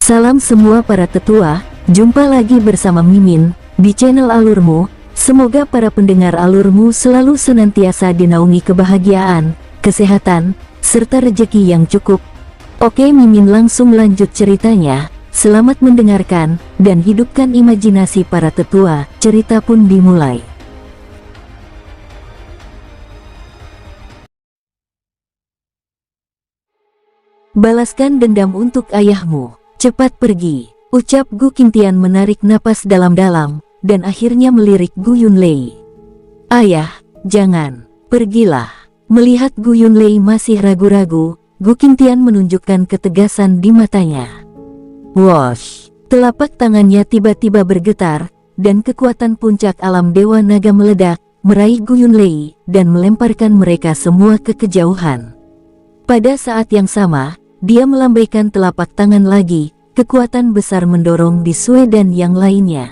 Salam semua para tetua, jumpa lagi bersama Mimin di channel Alurmu. Semoga para pendengar Alurmu selalu senantiasa dinaungi kebahagiaan, kesehatan, serta rezeki yang cukup. Oke, Mimin langsung lanjut ceritanya. Selamat mendengarkan dan hidupkan imajinasi para tetua. Cerita pun dimulai. Balaskan dendam untuk ayahmu. Cepat pergi, ucap Gu Qingtian menarik napas dalam-dalam, dan akhirnya melirik Gu Yunlei. Ayah, jangan, pergilah. Melihat Gu Yunlei masih ragu-ragu, Gu Qingtian menunjukkan ketegasan di matanya. Wosh, telapak tangannya tiba-tiba bergetar, dan kekuatan puncak alam Dewa Naga meledak, meraih Gu Yunlei, dan melemparkan mereka semua ke kejauhan. Pada saat yang sama, dia melambaikan telapak tangan lagi, kekuatan besar mendorong Di Sue dan yang lainnya.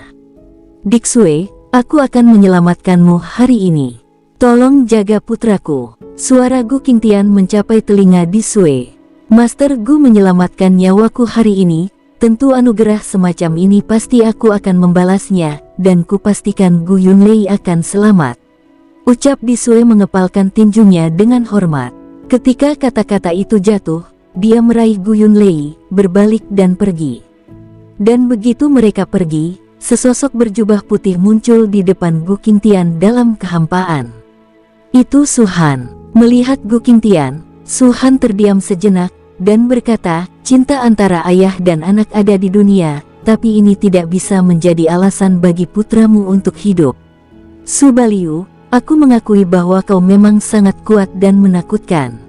Dik Sue, aku akan menyelamatkanmu hari ini. Tolong jaga putraku. Suara Gu Qingtian mencapai telinga Di Sue. Master Gu menyelamatkan nyawaku hari ini, tentu anugerah semacam ini pasti aku akan membalasnya, dan kupastikan Gu Yunlei akan selamat. Ucap Di Sue mengepalkan tinjunya dengan hormat. Ketika kata-kata itu jatuh, dia meraih Gu Yunlei, berbalik dan pergi. Dan begitu mereka pergi, sesosok berjubah putih muncul di depan Gu Qingtian dalam kehampaan. Itu Su Han. Melihat Gu Qingtian, Su Han terdiam sejenak, dan berkata, cinta antara ayah dan anak ada di dunia, tapi ini tidak bisa menjadi alasan bagi putramu untuk hidup. Su Baliu, aku mengakui bahwa kau memang sangat kuat dan menakutkan.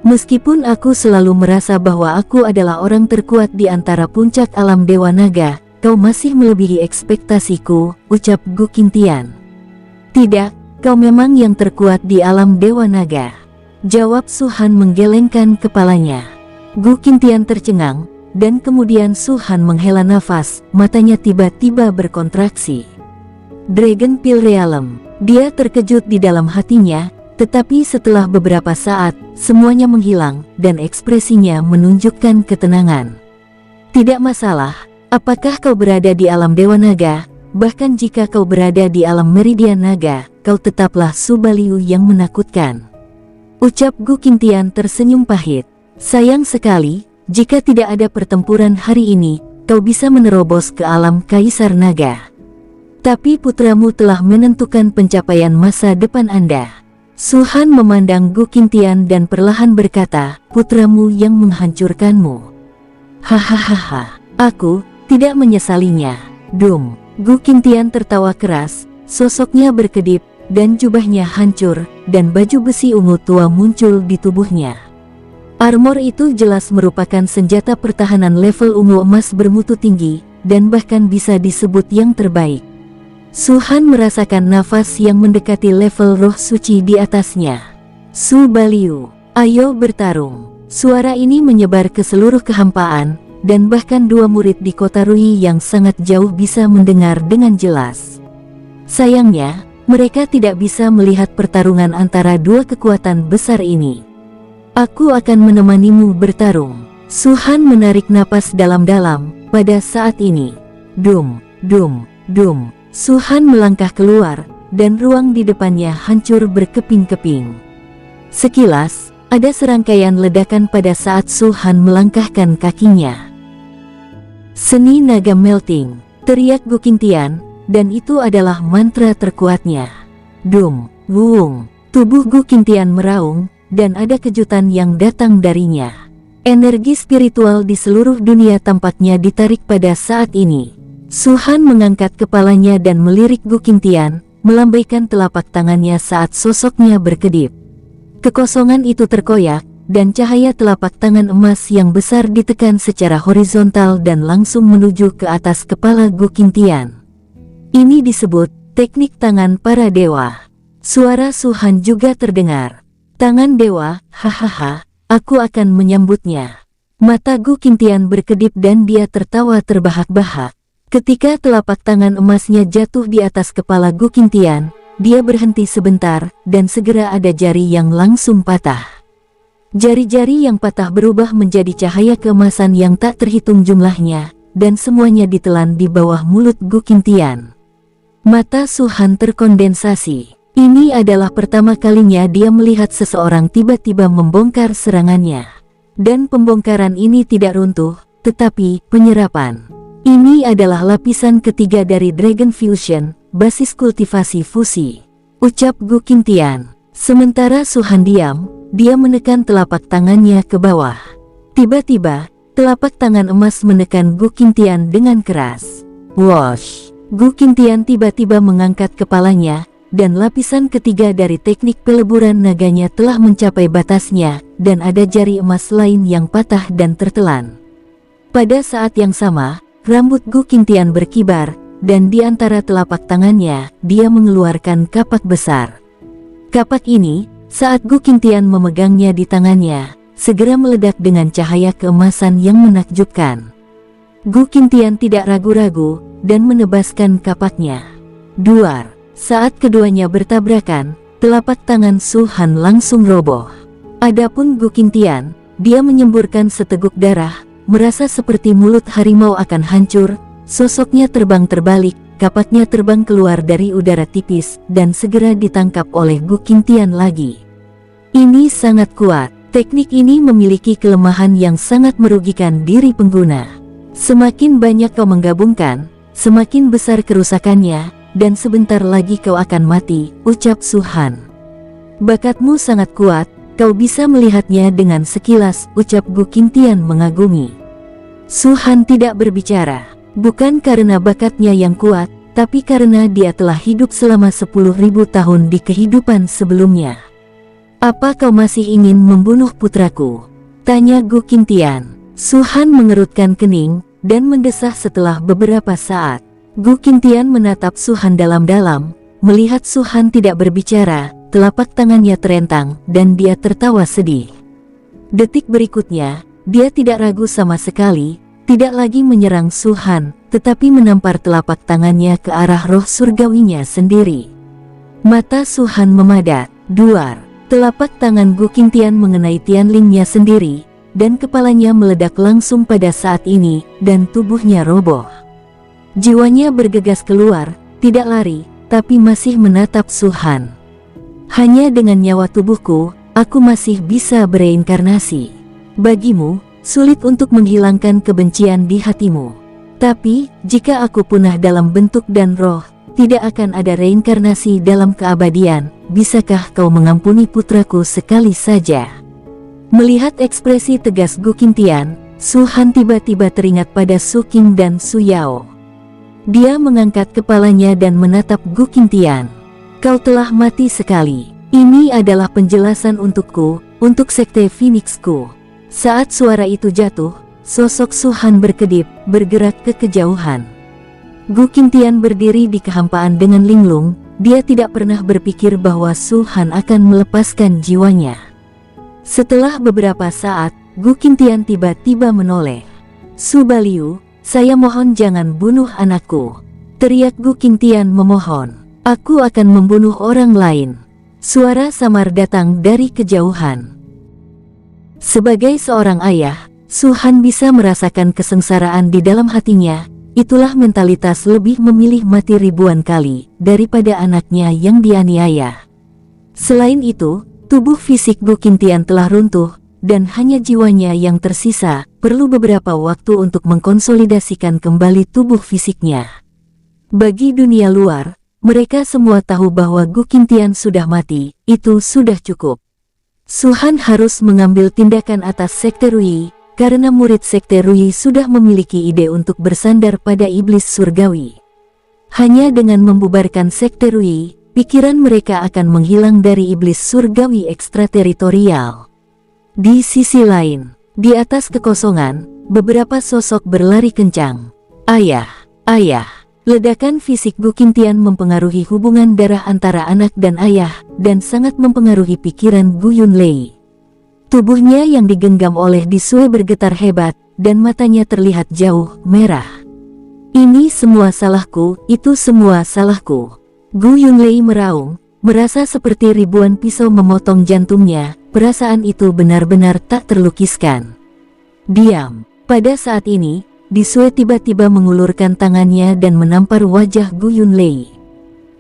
Meskipun aku selalu merasa bahwa aku adalah orang terkuat di antara puncak alam Dewa Naga, kau masih melebihi ekspektasiku, ucap Gu Qingtian. Tidak, kau memang yang terkuat di alam Dewa Naga, jawab Su Han menggelengkan kepalanya. Gu Qingtian tercengang, dan kemudian Su Han menghela nafas, matanya tiba-tiba berkontraksi. Dragon Peel Realm, dia terkejut di dalam hatinya. Tetapi setelah beberapa saat, semuanya menghilang, dan ekspresinya menunjukkan ketenangan. Tidak masalah, apakah kau berada di alam Dewa Naga, bahkan jika kau berada di alam Meridian Naga, kau tetaplah Su Baliu yang menakutkan. Ucap Gu Qingtian tersenyum pahit. Sayang sekali, jika tidak ada pertempuran hari ini, kau bisa menerobos ke alam Kaisar Naga. Tapi putramu telah menentukan pencapaian masa depan Anda. Su Han memandang Gu Qingtian dan perlahan berkata, putramu yang menghancurkanmu. Hahaha, aku tidak menyesalinya. Dum. Gu Qingtian tertawa keras, sosoknya berkedip, dan jubahnya hancur, dan baju besi ungu tua muncul di tubuhnya. Armor itu jelas merupakan senjata pertahanan level ungu emas bermutu tinggi, dan bahkan bisa disebut yang terbaik. Su Han merasakan nafas yang mendekati level roh suci di atasnya. Su Baliu, ayo bertarung. Suara ini menyebar ke seluruh kehampaan, dan bahkan dua murid di kota Rui yang sangat jauh bisa mendengar dengan jelas. Sayangnya, mereka tidak bisa melihat pertarungan antara dua kekuatan besar ini. Aku akan menemanimu bertarung. Su Han menarik napas dalam-dalam pada saat ini. Dum, dum, dum. Su Han melangkah keluar, dan ruang di depannya hancur berkeping-keping. Sekilas, ada serangkaian ledakan pada saat Su Han melangkahkan kakinya. Seni naga melting, teriak Gu Qingtian, dan itu adalah mantra terkuatnya. Dum, wuung, tubuh Gu Qingtian meraung, dan ada kejutan yang datang darinya. Energi spiritual di seluruh dunia tampaknya ditarik pada saat ini. Su Han mengangkat kepalanya dan melirik Gu Qingtian, melambaikan telapak tangannya saat sosoknya berkedip. Kekosongan itu terkoyak, dan cahaya telapak tangan emas yang besar ditekan secara horizontal dan langsung menuju ke atas kepala Gu Qingtian. Ini disebut teknik tangan para dewa. Suara Su Han juga terdengar. Tangan dewa, hahaha, aku akan menyambutnya. Mata Gu Qingtian berkedip dan dia tertawa terbahak-bahak. Ketika telapak tangan emasnya jatuh di atas kepala Gu Qingtian, dia berhenti sebentar, dan segera ada jari yang langsung patah. Jari-jari yang patah berubah menjadi cahaya keemasan yang tak terhitung jumlahnya, dan semuanya ditelan di bawah mulut Gu Qingtian. Mata Su Han terkondensasi. Ini adalah pertama kalinya dia melihat seseorang tiba-tiba membongkar serangannya. Dan pembongkaran ini tidak runtuh, tetapi penyerapan. Ini adalah lapisan ketiga dari Dragon Fusion, basis kultivasi fusi. Ucap Gu Qingtian. Sementara Su Han diam, dia menekan telapak tangannya ke bawah. Tiba-tiba, telapak tangan emas menekan Gu Qingtian dengan keras. Whoosh! Gu Qingtian tiba-tiba mengangkat kepalanya, dan lapisan ketiga dari teknik peleburan naganya telah mencapai batasnya, dan ada jari emas lain yang patah dan tertelan. Pada saat yang sama, rambut Gu Qingtian berkibar, dan di antara telapak tangannya, dia mengeluarkan kapak besar. Kapak ini, saat Gu Qingtian memegangnya di tangannya, segera meledak dengan cahaya keemasan yang menakjubkan. Gu Qingtian tidak ragu-ragu, dan menebaskan kapaknya. Duar. Saat keduanya bertabrakan, telapak tangan Su Han langsung roboh. Adapun Gu Qingtian, dia menyemburkan seteguk darah, merasa seperti mulut harimau akan hancur. Sosoknya terbang terbalik, kapaknya terbang keluar dari udara tipis, dan segera ditangkap oleh Gu Qingtian lagi. Ini sangat kuat. Teknik ini memiliki kelemahan yang sangat merugikan diri pengguna. Semakin banyak kau menggabungkan, semakin besar kerusakannya, dan sebentar lagi kau akan mati, ucap Su Han. Bakatmu sangat kuat, kau bisa melihatnya dengan sekilas, ucap Gu Qingtian mengagumi. Su Han tidak berbicara. Bukan karena bakatnya yang kuat, tapi karena dia telah hidup selama 10.000 tahun di kehidupan sebelumnya. Apa kau masih ingin membunuh putraku? Tanya Gu Qingtian. Su Han mengerutkan kening, dan mendesah setelah beberapa saat. Gu Qingtian menatap Su Han dalam-dalam, melihat Su Han tidak berbicara, telapak tangannya terentang, dan dia tertawa sedih. Detik berikutnya, dia tidak ragu sama sekali, tidak lagi menyerang Su Han, tetapi menampar telapak tangannya ke arah roh surgawinya sendiri. Mata Su Han memadat. Duar. Telapak tangan Gu Qingtian mengenai Tianlingnya sendiri, dan kepalanya meledak langsung pada saat ini, dan tubuhnya roboh. Jiwanya bergegas keluar, tidak lari, tapi masih menatap Su Han. Hanya dengan nyawa tubuhku, aku masih bisa bereinkarnasi. Bagimu, sulit untuk menghilangkan kebencian di hatimu. Tapi, jika aku punah dalam bentuk dan roh, tidak akan ada reinkarnasi dalam keabadian. Bisakah kau mengampuni putraku sekali saja? Melihat ekspresi tegas Gu Qingtian, Su Han tiba-tiba teringat pada Su Qing dan Su Yao. Dia mengangkat kepalanya dan menatap Gu Qingtian. Kau telah mati sekali. Ini adalah penjelasan untukku, untuk sekte Phoenixku. Saat suara itu jatuh, sosok Su Han berkedip, bergerak ke kejauhan. Gu Qingtian berdiri di kehampaan dengan linglung, dia tidak pernah berpikir bahwa Su Han akan melepaskan jiwanya. Setelah beberapa saat, Gu Qingtian tiba-tiba menoleh. Su Baliu, saya mohon jangan bunuh anakku. Teriak Gu Qingtian memohon. Aku akan membunuh orang lain. Suara samar datang dari kejauhan. Sebagai seorang ayah, Su Han bisa merasakan kesengsaraan di dalam hatinya. Itulah mentalitas lebih memilih mati ribuan kali daripada anaknya yang dianiaya. Selain itu, tubuh fisik Gu Qingtian telah runtuh, dan hanya jiwanya yang tersisa. Perlu beberapa waktu untuk mengkonsolidasikan kembali tubuh fisiknya. Bagi dunia luar, mereka semua tahu bahwa Gu Qingtian sudah mati, itu sudah cukup. Su Han harus mengambil tindakan atas Sekte Ruyi, karena murid Sekte Ruyi sudah memiliki ide untuk bersandar pada iblis surgawi. Hanya dengan membubarkan Sekte Ruyi, pikiran mereka akan menghilang dari iblis surgawi ekstrateritorial. Di sisi lain, di atas kekosongan, beberapa sosok berlari kencang. Ayah, ayah. Ledakan fisik Gu Qingtian mempengaruhi hubungan darah antara anak dan ayah, dan sangat mempengaruhi pikiran Gu Yunlei. Tubuhnya yang digenggam oleh Di Sue bergetar hebat, dan matanya terlihat jauh, merah. Ini semua salahku, itu semua salahku. Gu Yunlei meraung, merasa seperti ribuan pisau memotong jantungnya. Perasaan itu benar-benar tak terlukiskan. Diam. Pada saat ini, Disue tiba-tiba mengulurkan tangannya dan menampar wajah Gu Yunlei.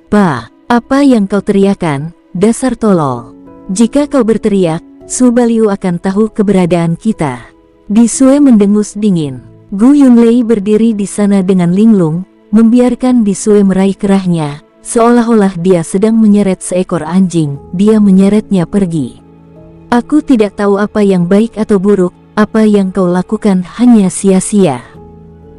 "Pa, apa yang kau teriakan, dasar tolol? Jika kau berteriak, Su Baliu akan tahu keberadaan kita." Disue mendengus dingin. Gu Yunlei berdiri di sana dengan linglung, membiarkan Disue meraih kerahnya, seolah-olah dia sedang menyeret seekor anjing. Dia menyeretnya pergi. "Aku tidak tahu apa yang baik atau buruk, apa yang kau lakukan hanya sia-sia."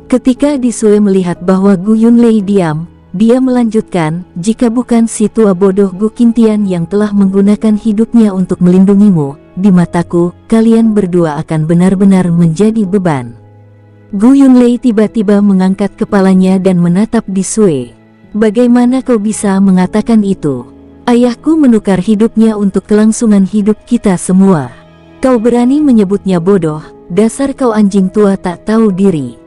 Ketika Disue melihat bahwa Gu Yunlei diam, dia melanjutkan, "Jika bukan si tua bodoh Gu Qingtian yang telah menggunakan hidupnya untuk melindungimu, di mataku, kalian berdua akan benar-benar menjadi beban." Gu Yunlei tiba-tiba mengangkat kepalanya dan menatap Disue. "Bagaimana kau bisa mengatakan itu? Ayahku menukar hidupnya untuk kelangsungan hidup kita semua. Kau berani menyebutnya bodoh, dasar kau anjing tua tak tahu diri."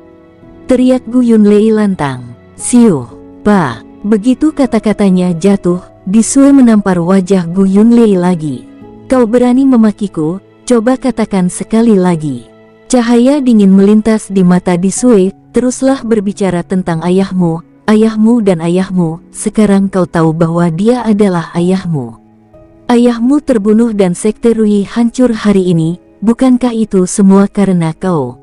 Teriak Gu Yunlei lantang. "Siu, Pa!" Begitu kata-katanya jatuh, Disue menampar wajah Gu Yunlei lagi. "Kau berani memakiku? Coba katakan sekali lagi." Cahaya dingin melintas di mata Disue. "Teruslah berbicara tentang ayahmu. Ayahmu dan ayahmu, sekarang kau tahu bahwa dia adalah ayahmu. Ayahmu terbunuh dan Sekte Rui hancur hari ini, bukankah itu semua karena kau?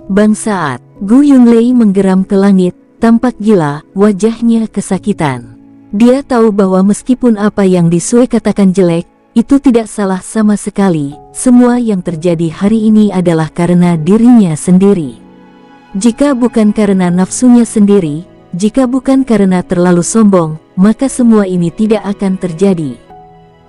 Bangsat!" Gu Yunlei menggeram ke langit, tampak gila, wajahnya kesakitan. Dia tahu bahwa meskipun apa yang Disue katakan jelek, itu tidak salah sama sekali. Semua yang terjadi hari ini adalah karena dirinya sendiri. Jika bukan karena nafsunya sendiri, jika bukan karena terlalu sombong, maka semua ini tidak akan terjadi.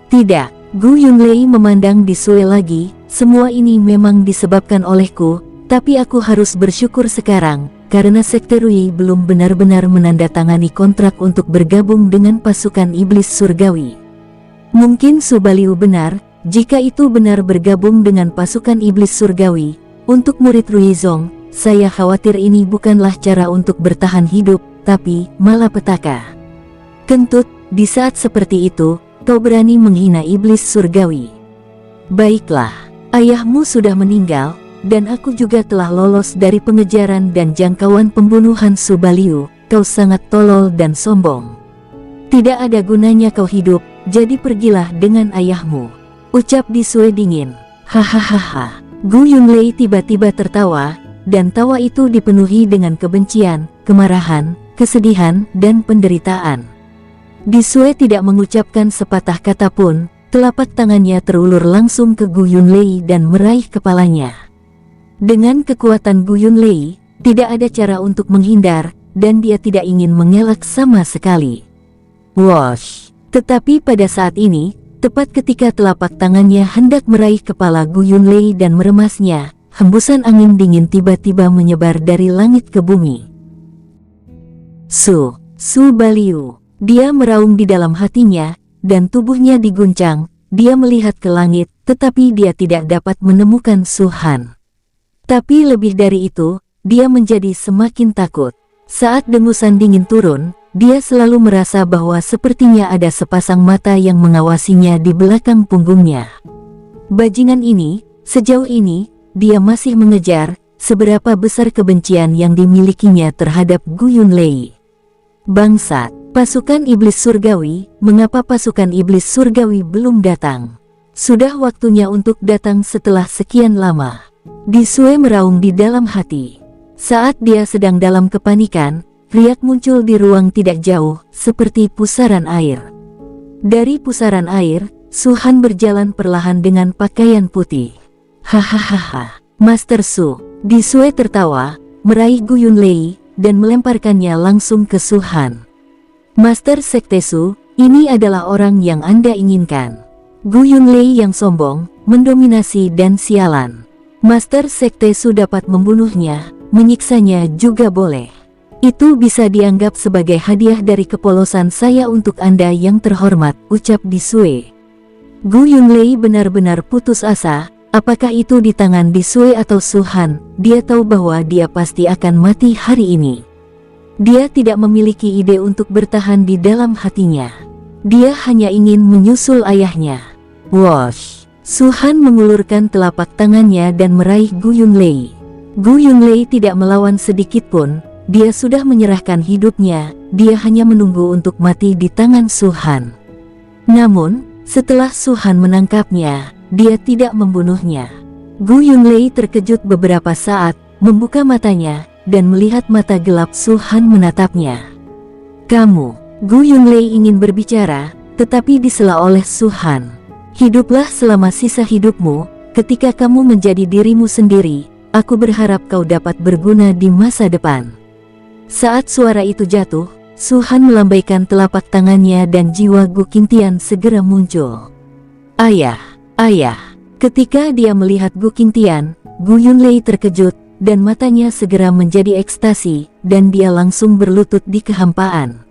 "Tidak." Gu Yunlei memandang Disue lagi. "Semua ini memang disebabkan olehku, tapi aku harus bersyukur sekarang, karena Sekte Rui belum benar-benar menandatangani kontrak untuk bergabung dengan pasukan iblis surgawi. Mungkin Su Baliu benar, jika itu benar bergabung dengan pasukan iblis surgawi, untuk murid Rui Zong, saya khawatir ini bukanlah cara untuk bertahan hidup, tapi malapetaka. Kentut, di saat seperti itu, kau berani menghina iblis surgawi. Baiklah, ayahmu sudah meninggal, dan aku juga telah lolos dari pengejaran dan jangkauan pembunuhan Su Baliu. Kau sangat tolol dan sombong. Tidak ada gunanya kau hidup, jadi pergilah dengan ayahmu," ucap Disue dingin. "Hahaha." Gu Yunlei tiba-tiba tertawa, dan tawa itu dipenuhi dengan kebencian, kemarahan, kesedihan, dan penderitaan. Disue tidak mengucapkan sepatah kata pun, telapak tangannya terulur langsung ke Gu Yunlei dan meraih kepalanya. Dengan kekuatan Gu Yunlei, tidak ada cara untuk menghindar, dan dia tidak ingin mengelak sama sekali. Wosh! Tetapi pada saat ini, tepat ketika telapak tangannya hendak meraih kepala Gu Yunlei dan meremasnya, hembusan angin dingin tiba-tiba menyebar dari langit ke bumi. Su Baliu. Dia meraung di dalam hatinya, dan tubuhnya diguncang. Dia melihat ke langit, tetapi dia tidak dapat menemukan Su Han. Tapi lebih dari itu, dia menjadi semakin takut. Saat dengusan dingin turun, dia selalu merasa bahwa sepertinya ada sepasang mata yang mengawasinya di belakang punggungnya. Bajingan ini, sejauh ini, dia masih mengejar. Seberapa besar kebencian yang dimilikinya terhadap Gu Yunlei. Bangsat, pasukan iblis surgawi, mengapa pasukan iblis surgawi belum datang? Sudah waktunya untuk datang setelah sekian lama. Disue meraung di dalam hati. Saat dia sedang dalam kepanikan, riak muncul di ruang tidak jauh, seperti pusaran air. Dari pusaran air, Su Han berjalan perlahan dengan pakaian putih. Hahaha, Master Su. Disue tertawa, meraih Gu Yunlei, dan melemparkannya langsung ke Su Han. Master Sekte Su, ini adalah orang yang Anda inginkan. Gu Yunlei yang sombong, mendominasi dan sialan. Master Sekte Su dapat membunuhnya, menyiksanya juga boleh. Itu bisa dianggap sebagai hadiah dari kepolosan saya untuk Anda yang terhormat, ucap Disue. Gu Yunlei benar-benar putus asa. Apakah itu di tangan Disue atau Su Han? Dia tahu bahwa dia pasti akan mati hari ini. Dia tidak memiliki ide untuk bertahan di dalam hatinya. Dia hanya ingin menyusul ayahnya. Wosh! Su-han mengulurkan telapak tangannya dan meraih Gu Yunlei. Gu Yunlei tidak melawan sedikit pun, dia sudah menyerahkan hidupnya, dia hanya menunggu untuk mati di tangan Su-han. Namun, setelah Su-han menangkapnya, dia tidak membunuhnya. Gu Yunlei terkejut beberapa saat, membuka matanya, dan melihat mata gelap Su-han menatapnya. Kamu, Gu Yunlei ingin berbicara, tetapi disela oleh Su-han. Hiduplah selama sisa hidupmu, ketika kamu menjadi dirimu sendiri, aku berharap kau dapat berguna di masa depan. Saat suara itu jatuh, Su-han melambaikan telapak tangannya dan jiwa Gu Qingtian segera muncul. Ayah, ayah. Ketika dia melihat Gu Qingtian, Gu Yunlei terkejut, dan matanya segera menjadi ekstasi, dan dia langsung berlutut di kehampaan.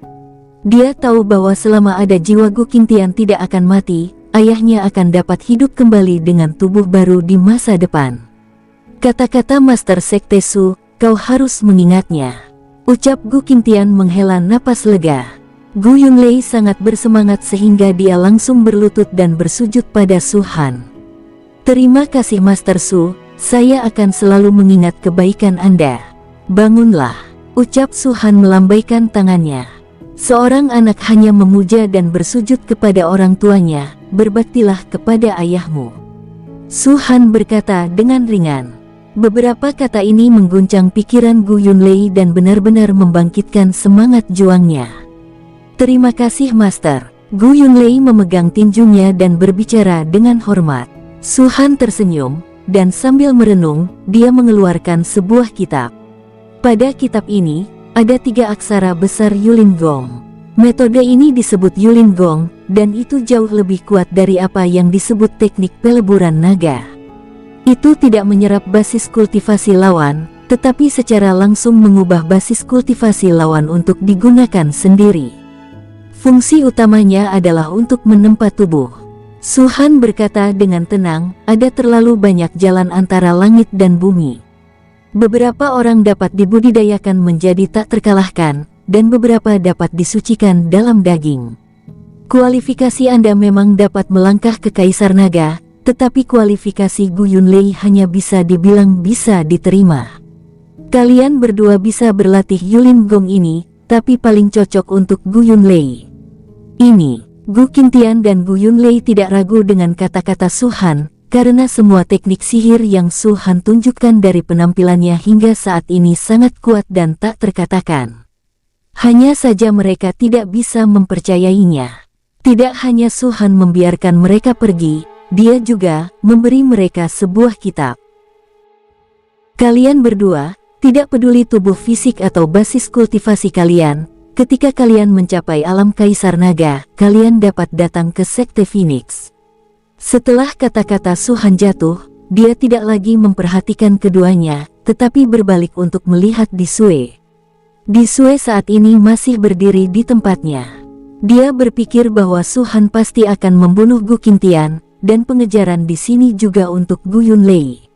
Dia tahu bahwa selama ada jiwa Gu Qingtian tidak akan mati, ayahnya akan dapat hidup kembali dengan tubuh baru di masa depan. Kata-kata Master Sekte Su, kau harus mengingatnya. Ucap Gu Qingtian menghela napas lega. Gu Yunlei sangat bersemangat sehingga dia langsung berlutut dan bersujud pada Su-han. Terima kasih Master Su, saya akan selalu mengingat kebaikan Anda. Bangunlah, ucap Su-han melambaikan tangannya. Seorang anak hanya memuja dan bersujud kepada orang tuanya, berbaktilah kepada ayahmu. Su-han berkata dengan ringan. Beberapa kata ini mengguncang pikiran Gu Yunlei dan benar-benar membangkitkan semangat juangnya. Terima kasih Master. Gu Yunlei memegang tinjunya dan berbicara dengan hormat. Su-han tersenyum, dan sambil merenung, dia mengeluarkan sebuah kitab. Pada kitab ini, ada 3 aksara besar Yulin Gong. Metode ini disebut Yulin Gong, dan itu jauh lebih kuat dari apa yang disebut teknik peleburan naga. Itu tidak menyerap basis kultivasi lawan, tetapi secara langsung mengubah basis kultivasi lawan untuk digunakan sendiri. Fungsi utamanya adalah untuk menempa tubuh. Su-han berkata dengan tenang, ada terlalu banyak jalan antara langit dan bumi. Beberapa orang dapat dibudidayakan menjadi tak terkalahkan, dan beberapa dapat disucikan dalam daging. Kualifikasi Anda memang dapat melangkah ke Kaisar Naga, tetapi kualifikasi Gu Yunlei hanya bisa dibilang bisa diterima. Kalian berdua bisa berlatih Yulin Gong ini, tapi paling cocok untuk Gu Yunlei. Ini, Gu Qingtian dan Gu Yunlei tidak ragu dengan kata-kata Su-han, karena semua teknik sihir yang Su-han tunjukkan dari penampilannya hingga saat ini sangat kuat dan tak terkatakan. Hanya saja mereka tidak bisa mempercayainya. Tidak hanya Su-han membiarkan mereka pergi, dia juga memberi mereka sebuah kitab. Kalian berdua, tidak peduli tubuh fisik atau basis kultivasi kalian, ketika kalian mencapai alam Kaisar Naga, kalian dapat datang ke Sekte Phoenix. Setelah kata-kata Su-han jatuh, dia tidak lagi memperhatikan keduanya, tetapi berbalik untuk melihat Di Sue. Di Sue saat ini masih berdiri di tempatnya. Dia berpikir bahwa Su-han pasti akan membunuh Gu Qingtian, dan pengejaran di sini juga untuk Gu Yunlei.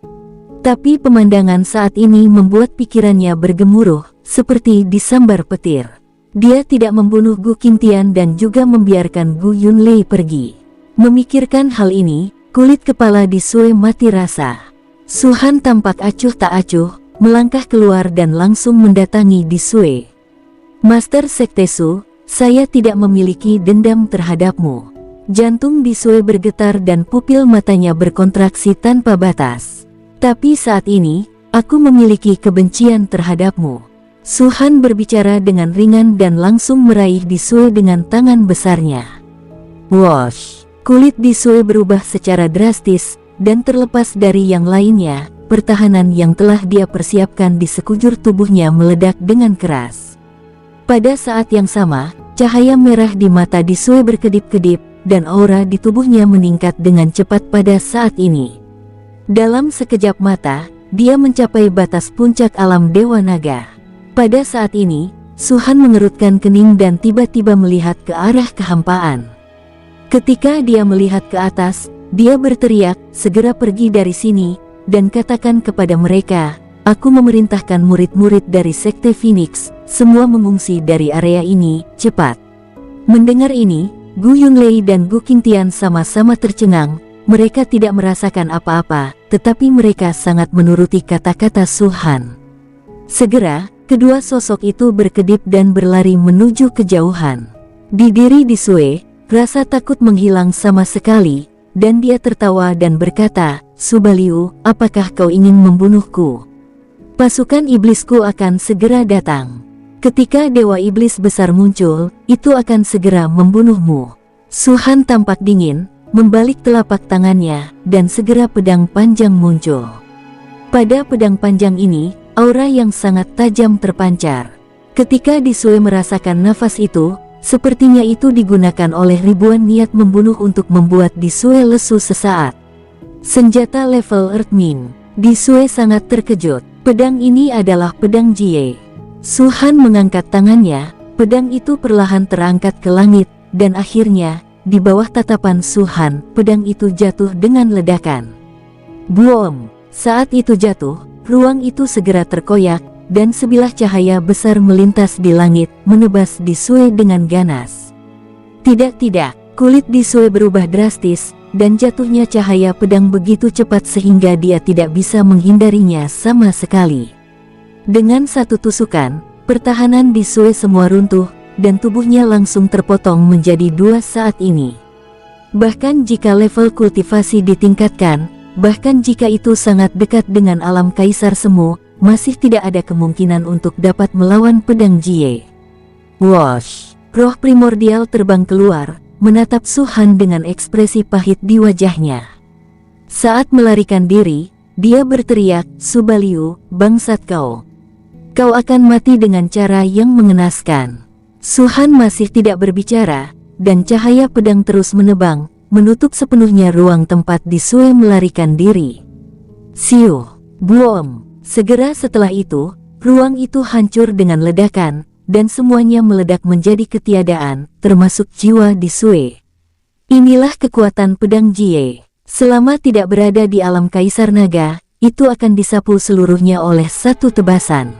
Tapi pemandangan saat ini membuat pikirannya bergemuruh, seperti disambar petir. Dia tidak membunuh Gu Qingtian dan juga membiarkan Gu Yunlei pergi. Memikirkan hal ini, kulit kepala Di Sue mati rasa. Su-han tampak acuh tak acuh, melangkah keluar dan langsung mendatangi Di Sue. Master Sekte Su, saya tidak memiliki dendam terhadapmu. Jantung Di Sue bergetar dan pupil matanya berkontraksi tanpa batas. Tapi saat ini, aku memiliki kebencian terhadapmu. Su-han berbicara dengan ringan dan langsung meraih Di Sue dengan tangan besarnya. Wosh! Kulit Di Sue berubah secara drastis, dan terlepas dari yang lainnya, pertahanan yang telah dia persiapkan di sekujur tubuhnya meledak dengan keras. Pada saat yang sama, cahaya merah di mata Di Sue berkedip-kedip, dan aura di tubuhnya meningkat dengan cepat pada saat ini. Dalam sekejap mata, dia mencapai batas puncak alam Dewa Naga. Pada saat ini, Su-han mengerutkan kening dan tiba-tiba melihat ke arah kehampaan. Ketika dia melihat ke atas, dia berteriak, segera pergi dari sini, dan katakan kepada mereka, aku memerintahkan murid-murid dari Sekte Phoenix, semua mengungsi dari area ini, cepat. Mendengar ini, Gu Yunlei dan Gu Qingtian sama-sama tercengang. Mereka tidak merasakan apa-apa, tetapi mereka sangat menuruti kata-kata Su Han. Segera, kedua sosok itu berkedip dan berlari menuju kejauhan. Di diri Disue, rasa takut menghilang sama sekali, dan dia tertawa dan berkata, "Su Baliu, apakah kau ingin membunuhku? Pasukan iblisku akan segera datang. Ketika Dewa Iblis besar muncul, itu akan segera membunuhmu." Su Han tampak dingin, membalik telapak tangannya, dan segera pedang panjang muncul. Pada pedang panjang ini, aura yang sangat tajam terpancar. Ketika Disue merasakan nafas itu, sepertinya itu digunakan oleh ribuan niat membunuh untuk membuat Disue lesu sesaat. Senjata level Earthmin. Disue sangat terkejut. Pedang ini adalah pedang Jie. Su Han mengangkat tangannya, pedang itu perlahan terangkat ke langit, dan akhirnya, di bawah tatapan Su Han, pedang itu jatuh dengan ledakan. Boom! Saat itu jatuh, ruang itu segera terkoyak, dan sebilah cahaya besar melintas di langit, menebas Disue dengan ganas. Tidak, kulit Disue berubah drastis, dan jatuhnya cahaya pedang begitu cepat sehingga dia tidak bisa menghindarinya sama sekali. Dengan satu tusukan, pertahanan Disue semua runtuh, dan tubuhnya langsung terpotong menjadi dua saat ini. Bahkan jika level kultivasi ditingkatkan, bahkan jika itu sangat dekat dengan alam kaisar semu, masih tidak ada kemungkinan untuk dapat melawan pedang Jie. Wosh! Roh primordial terbang keluar, menatap Su Han dengan ekspresi pahit di wajahnya. Saat melarikan diri, dia berteriak, "Su Baliu, bangsat kau! Kau akan mati dengan cara yang mengenaskan." Su Han masih tidak berbicara, dan cahaya pedang terus menebang, menutup sepenuhnya ruang tempat Disue melarikan diri. Siuh! Boom! Segera setelah itu, ruang itu hancur dengan ledakan, dan semuanya meledak menjadi ketiadaan, termasuk jiwa Disue. Inilah kekuatan pedang Jie. Selama tidak berada di alam Kaisar Naga, itu akan disapu seluruhnya oleh satu tebasan.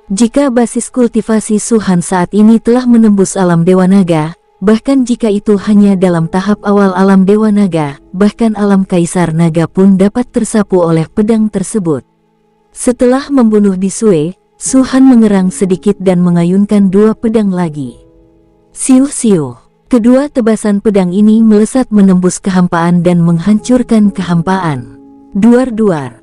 Jika basis kultivasi Su Han saat ini telah menembus alam Dewa Naga, bahkan jika itu hanya dalam tahap awal alam Dewa Naga, bahkan alam Kaisar Naga pun dapat tersapu oleh pedang tersebut. Setelah membunuh Disue, Su Han mengerang sedikit dan mengayunkan dua pedang lagi. Siuh-siuh. Kedua tebasan pedang ini melesat menembus kehampaan dan menghancurkan kehampaan. Duar-duar.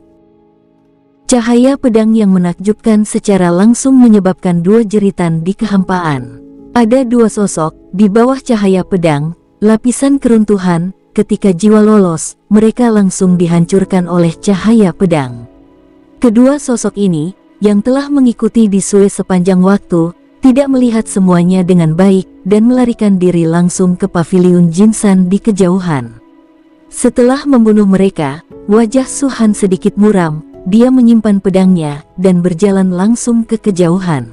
Cahaya pedang yang menakjubkan secara langsung menyebabkan dua jeritan di kehampaan. Ada dua sosok, di bawah cahaya pedang, lapisan keruntuhan, ketika jiwa lolos, mereka langsung dihancurkan oleh cahaya pedang. Kedua sosok ini, yang telah mengikuti Disue sepanjang waktu, tidak melihat semuanya dengan baik, dan melarikan diri langsung ke paviliun Jinsan di kejauhan. Setelah membunuh mereka, wajah Su Han sedikit muram. Dia menyimpan pedangnya, dan berjalan langsung ke kejauhan.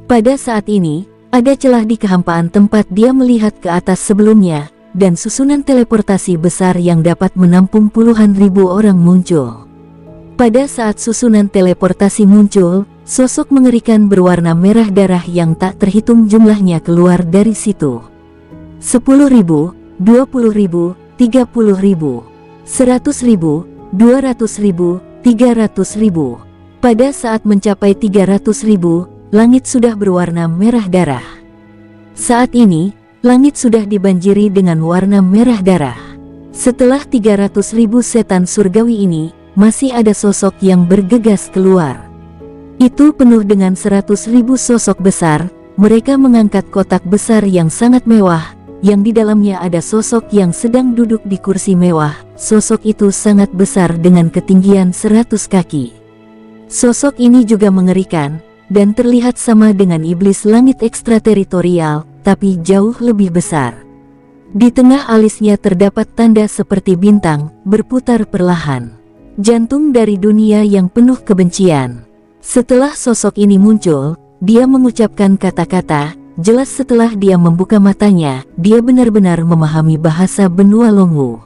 Pada saat ini, ada celah di kehampaan tempat dia melihat ke atas sebelumnya, dan susunan teleportasi besar yang dapat menampung puluhan ribu orang muncul. Pada saat susunan teleportasi muncul, sosok mengerikan berwarna merah darah yang tak terhitung jumlahnya keluar dari situ. 10.000, 20.000, 30.000, 100.000, 200.000, 300.000. Pada saat mencapai 300.000, langit sudah berwarna merah darah. Saat ini, langit sudah dibanjiri dengan warna merah darah. Setelah 300.000 setan surgawi ini, masih ada sosok yang bergegas keluar. Itu penuh dengan 100.000 sosok besar. Mereka mengangkat kotak besar yang sangat mewah, yang di dalamnya ada sosok yang sedang duduk di kursi mewah. Sosok itu sangat besar dengan ketinggian 100 kaki. Sosok ini juga mengerikan, dan terlihat sama dengan iblis langit ekstrateritorial, tapi jauh lebih besar. Di tengah alisnya terdapat tanda seperti bintang, berputar perlahan. Jantung dari dunia yang penuh kebencian. Setelah sosok ini muncul, dia mengucapkan kata-kata. Jelas setelah dia membuka matanya, dia benar-benar memahami bahasa benua Longwu.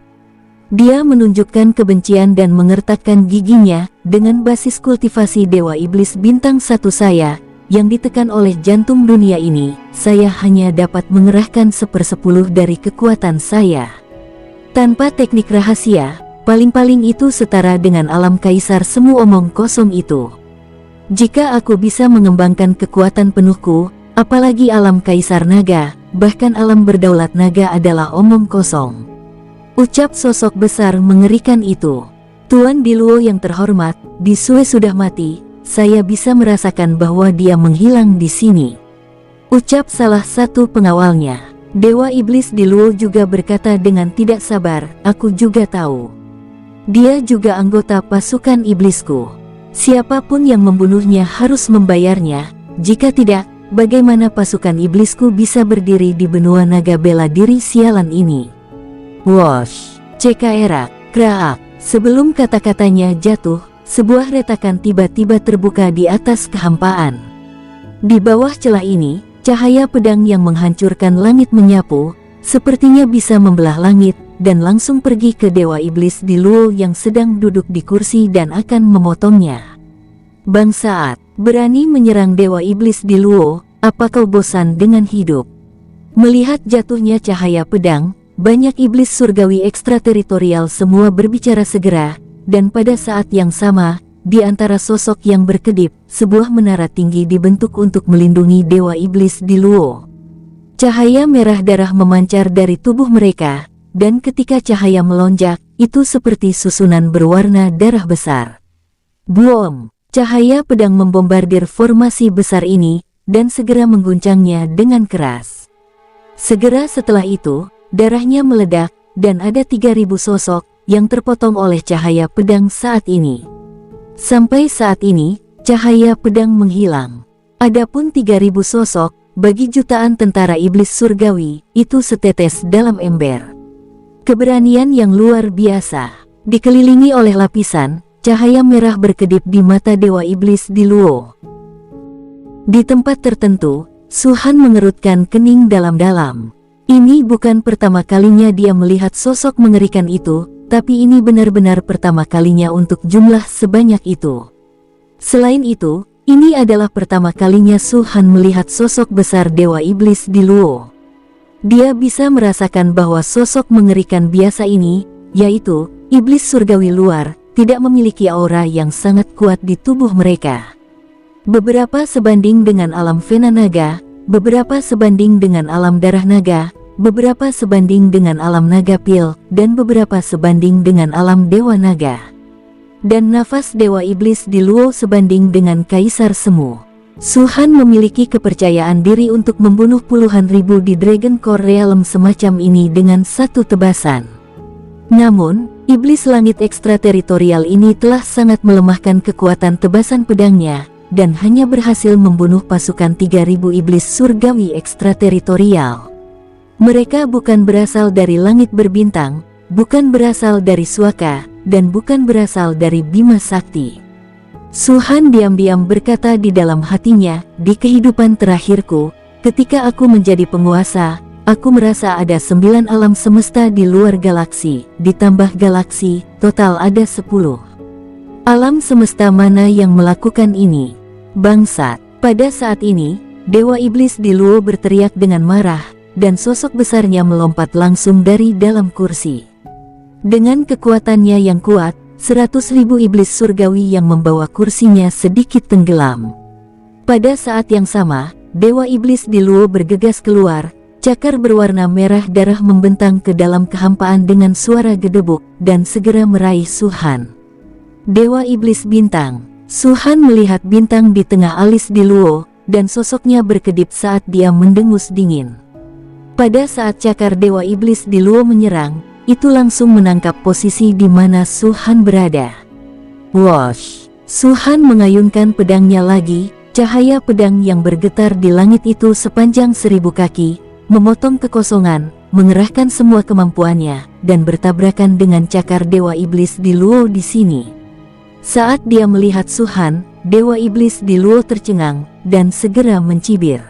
Dia menunjukkan kebencian dan mengertakkan giginya. Dengan basis kultivasi Dewa Iblis Bintang 1 saya, yang ditekan oleh jantung dunia ini, saya hanya dapat mengerahkan 1/10 dari kekuatan saya. Tanpa teknik rahasia, paling-paling itu setara dengan alam kaisar semu omong kosong itu. Jika aku bisa mengembangkan kekuatan penuhku, apalagi alam kaisar naga, bahkan alam berdaulat naga adalah omong kosong. Ucap sosok besar mengerikan itu. Tuan Diluo yang terhormat, Disue sudah mati, saya bisa merasakan bahwa dia menghilang di sini. Ucap salah satu pengawalnya. Dewa Iblis Diluo juga berkata dengan tidak sabar, aku juga tahu. Dia juga anggota pasukan iblisku. Siapapun yang membunuhnya harus membayarnya, jika tidak, bagaimana pasukan iblisku bisa berdiri di benua naga bela diri sialan ini? Wosh, cekaerak, kraak. Sebelum kata-katanya jatuh, sebuah retakan tiba-tiba terbuka di atas kehampaan. Di bawah celah ini, cahaya pedang yang menghancurkan langit menyapu, sepertinya bisa membelah langit, dan langsung pergi ke Dewa Iblis Diluo yang sedang duduk di kursi dan akan memotongnya. Bangsat, berani menyerang Dewa Iblis Diluo, apa kau bosan dengan hidup? Melihat jatuhnya cahaya pedang, banyak iblis surgawi ekstrateritorial semua berbicara segera, dan pada saat yang sama, di antara sosok yang berkedip, sebuah menara tinggi dibentuk untuk melindungi Dewa Iblis Diluo. Cahaya merah darah memancar dari tubuh mereka, dan ketika cahaya melonjak, itu seperti susunan berwarna darah besar. Boom! Cahaya pedang membombardir formasi besar ini, dan segera mengguncangnya dengan keras. Segera setelah itu, darahnya meledak, dan ada 3.000 sosok yang terpotong oleh cahaya pedang saat ini. Sampai saat ini, cahaya pedang menghilang. Adapun 3.000 sosok, bagi jutaan tentara iblis surgawi, itu setetes dalam ember. Keberanian yang luar biasa. Dikelilingi oleh lapisan, cahaya merah berkedip di mata Dewa Iblis Diluo. Di tempat tertentu, Su-han mengerutkan kening dalam-dalam. Ini bukan pertama kalinya dia melihat sosok mengerikan itu, tapi ini benar-benar pertama kalinya untuk jumlah sebanyak itu. Selain itu, ini adalah pertama kalinya Su-han melihat sosok besar Dewa Iblis Diluo. Dia bisa merasakan bahwa sosok mengerikan biasa ini, yaitu iblis surgawi luar, tidak memiliki aura yang sangat kuat di tubuh mereka. Beberapa sebanding dengan alam Vena naga, beberapa sebanding dengan alam darah naga, beberapa sebanding dengan alam naga pil, dan beberapa sebanding dengan alam dewa naga. Dan nafas Dewa Iblis Diluo sebanding dengan kaisar semu. Su-han memiliki kepercayaan diri untuk membunuh puluhan ribu di Dragon Core Realm semacam ini dengan satu tebasan. Namun, iblis langit ekstrateritorial ini telah sangat melemahkan kekuatan tebasan pedangnya, dan hanya berhasil membunuh pasukan 3.000 iblis surgawi ekstrateritorial. Mereka bukan berasal dari langit berbintang, bukan berasal dari Suaka, dan bukan berasal dari Bima Sakti. Su-han diam-diam berkata di dalam hatinya, di kehidupan terakhirku, ketika aku menjadi penguasa, aku merasa ada 9 alam semesta di luar galaksi, ditambah galaksi, total ada 10. Alam semesta mana yang melakukan ini? Bangsat. Pada saat ini, Dewa Iblis Diluo berteriak dengan marah, dan sosok besarnya melompat langsung dari dalam kursi. Dengan kekuatannya yang kuat, 100.000 iblis surgawi yang membawa kursinya sedikit tenggelam. Pada saat yang sama, Dewa Iblis Diluo bergegas keluar, cakar berwarna merah darah membentang ke dalam kehampaan dengan suara gedebuk, dan segera meraih Su-han. Dewa Iblis Bintang. Su-han melihat bintang di tengah alis Diluo, dan sosoknya berkedip saat dia mendengus dingin. Pada saat cakar Dewa Iblis Diluo menyerang, itu langsung menangkap posisi di mana Su-han berada. Wosh! Su-han mengayunkan pedangnya lagi, cahaya pedang yang bergetar di langit itu sepanjang 1000 kaki, memotong kekosongan, mengerahkan semua kemampuannya, dan bertabrakan dengan cakar Dewa Iblis Diluo di sini. Saat dia melihat Su-han, Dewa Iblis Diluo tercengang, dan segera mencibir.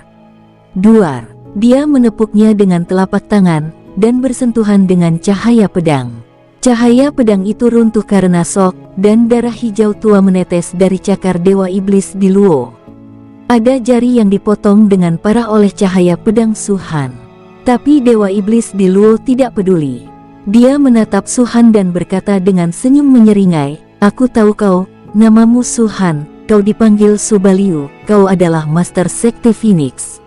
Duar! Dia menepuknya dengan telapak tangan, dan bersentuhan dengan cahaya pedang. Cahaya pedang itu runtuh karena shock, dan darah hijau tua menetes dari cakar Dewa Iblis Diluo. Ada jari yang dipotong dengan parah oleh cahaya pedang Su-han. Tapi Dewa Iblis di Luo tidak peduli. Dia menatap Su-han dan berkata dengan senyum menyeringai, "Aku tahu kau, namamu Su-han, kau dipanggil Subaliu, kau adalah Master Sekte Phoenix."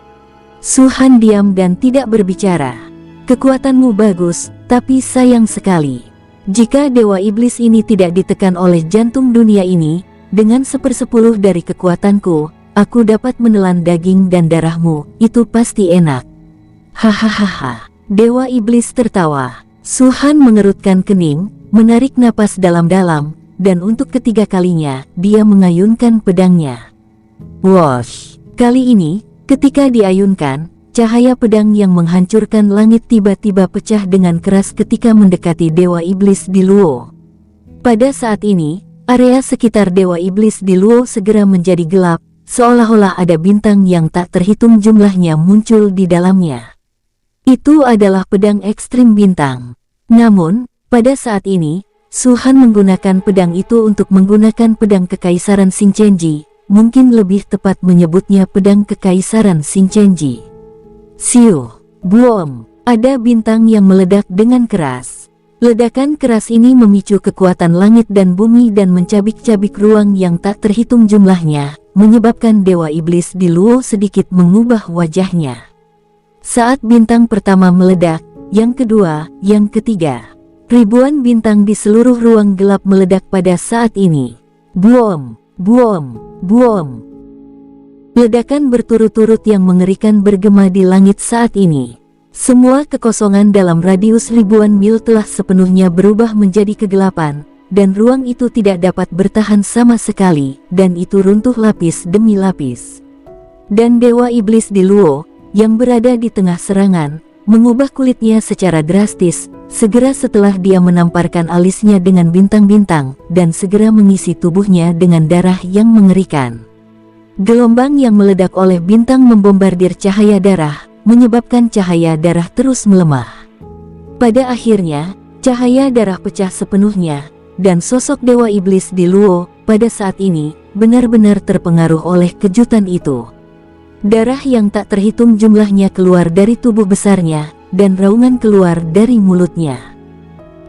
Su-han diam dan tidak berbicara. "Kekuatanmu bagus, tapi sayang sekali. Jika Dewa Iblis ini tidak ditekan oleh jantung dunia ini, dengan 1/10 dari kekuatanku, aku dapat menelan daging dan darahmu, itu pasti enak." Hahaha. Dewa Iblis tertawa. Su-han mengerutkan kening, menarik napas dalam-dalam, dan untuk ketiga kalinya, dia mengayunkan pedangnya. Wosh! Kali ini, ketika diayunkan, cahaya pedang yang menghancurkan langit tiba-tiba pecah dengan keras ketika mendekati Dewa Iblis di Luo. Pada saat ini, area sekitar Dewa Iblis di Luo segera menjadi gelap, seolah-olah ada bintang yang tak terhitung jumlahnya muncul di dalamnya. Itu adalah pedang ekstrim bintang. Namun, pada saat ini, Su-han menggunakan pedang itu untuk menggunakan pedang Kekaisaran Xingqianji, mungkin lebih tepat menyebutnya pedang Kekaisaran Xingqianji. Siu, boom! Ada bintang yang meledak dengan keras. Ledakan keras ini memicu kekuatan langit dan bumi dan mencabik-cabik ruang yang tak terhitung jumlahnya, menyebabkan Dewa Iblis di Luo sedikit mengubah wajahnya. Saat bintang pertama meledak, yang kedua, yang ketiga, ribuan bintang di seluruh ruang gelap meledak pada saat ini. Boom, boom, boom. Ledakan berturut-turut yang mengerikan bergema di langit saat ini. Semua kekosongan dalam radius ribuan mil telah sepenuhnya berubah menjadi kegelapan, dan ruang itu tidak dapat bertahan sama sekali, dan itu runtuh lapis demi lapis. Dan Dewa Iblis di Luo, yang berada di tengah serangan, mengubah kulitnya secara drastis, segera setelah dia menamparkan alisnya dengan bintang-bintang, dan segera mengisi tubuhnya dengan darah yang mengerikan. Gelombang yang meledak oleh bintang membombardir cahaya darah, menyebabkan cahaya darah terus melemah. Pada akhirnya, cahaya darah pecah sepenuhnya, dan sosok Dewa Iblis di Luo, pada saat ini, benar-benar terpengaruh oleh kejutan itu. Darah yang tak terhitung jumlahnya keluar dari tubuh besarnya, dan raungan keluar dari mulutnya.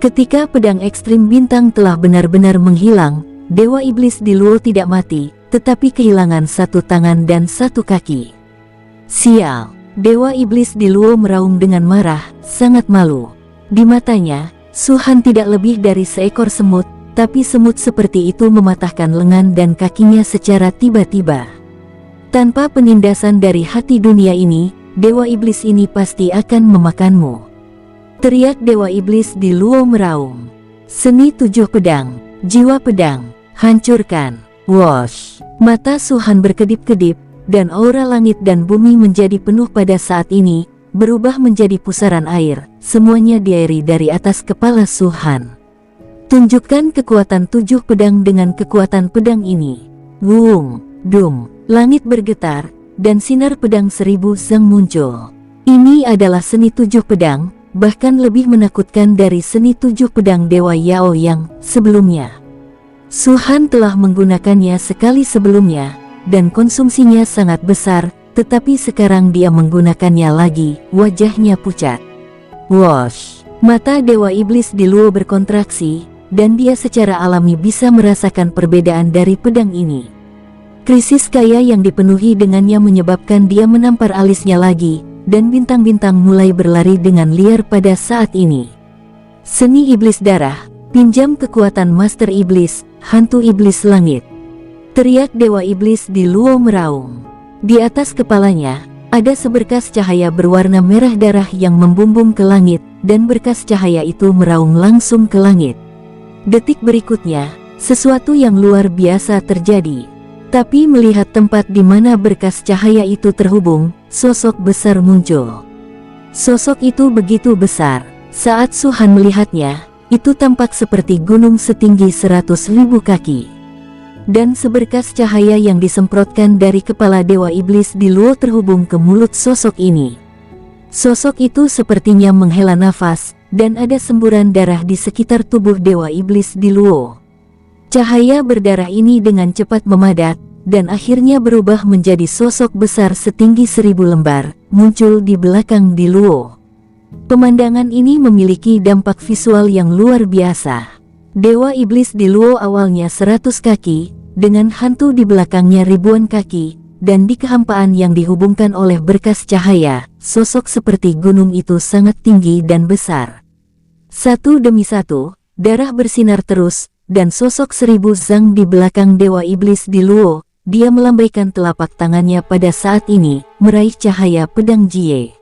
Ketika pedang ekstrim bintang telah benar-benar menghilang, Dewa Iblis di Luo tidak mati, tetapi kehilangan satu tangan dan satu kaki. Sial! Dewa Iblis di Luo meraung dengan marah, sangat malu. Di matanya, Su-han tidak lebih dari seekor semut, tapi semut seperti itu mematahkan lengan dan kakinya secara tiba-tiba. Tanpa penindasan dari hati dunia ini, Dewa Iblis ini pasti akan memakanmu. Teriak Dewa Iblis di Luo meraung. Seni 7 pedang, jiwa pedang, hancurkan. Wosh! Mata Su-han berkedip-kedip, dan aura langit dan bumi menjadi penuh pada saat ini, berubah menjadi pusaran air, semuanya diairi dari atas kepala Su-han. Tunjukkan kekuatan 7 pedang dengan kekuatan pedang ini. Wung, dum, langit bergetar, dan sinar pedang 1000 zang muncul. Ini adalah seni 7 pedang, bahkan lebih menakutkan dari seni 7 pedang Dewa Yao yang sebelumnya. Su-han telah menggunakannya sekali sebelumnya, dan konsumsinya sangat besar, tetapi sekarang dia menggunakannya lagi, wajahnya pucat. Wosh! Mata Dewa Iblis di Luo berkontraksi, dan dia secara alami bisa merasakan perbedaan dari pedang ini. Krisis kaya yang dipenuhi dengannya menyebabkan dia menampar alisnya lagi, dan bintang-bintang mulai berlari dengan liar pada saat ini. Seni Iblis Darah, pinjam kekuatan Master Iblis, hantu iblis langit. Teriak Dewa Iblis di Luo meraung. Di atas kepalanya, ada seberkas cahaya berwarna merah darah yang membumbung ke langit, dan berkas cahaya itu meraung langsung ke langit. Detik berikutnya, sesuatu yang luar biasa terjadi. Tapi melihat tempat di mana berkas cahaya itu terhubung, sosok besar muncul. Sosok itu begitu besar, saat Su-han melihatnya, itu tampak seperti gunung setinggi 100.000 kaki. Dan seberkas cahaya yang disemprotkan dari kepala Dewa Iblis di Luo terhubung ke mulut sosok ini. Sosok itu sepertinya menghela nafas, dan ada semburan darah di sekitar tubuh Dewa Iblis di Luo. Cahaya berdarah ini dengan cepat memadat, dan akhirnya berubah menjadi sosok besar setinggi 1000 lembar, muncul di belakang Di Luo. Pemandangan ini memiliki dampak visual yang luar biasa. Dewa Iblis Di Luo awalnya 100 kaki, dengan hantu di belakangnya ribuan kaki, dan di kehampaan yang dihubungkan oleh berkas cahaya, sosok seperti gunung itu sangat tinggi dan besar. Satu demi satu, darah bersinar terus, dan sosok 1000 Zhang di belakang Dewa Iblis Di Luo, dia melambaikan telapak tangannya pada saat ini, meraih cahaya pedang Jie.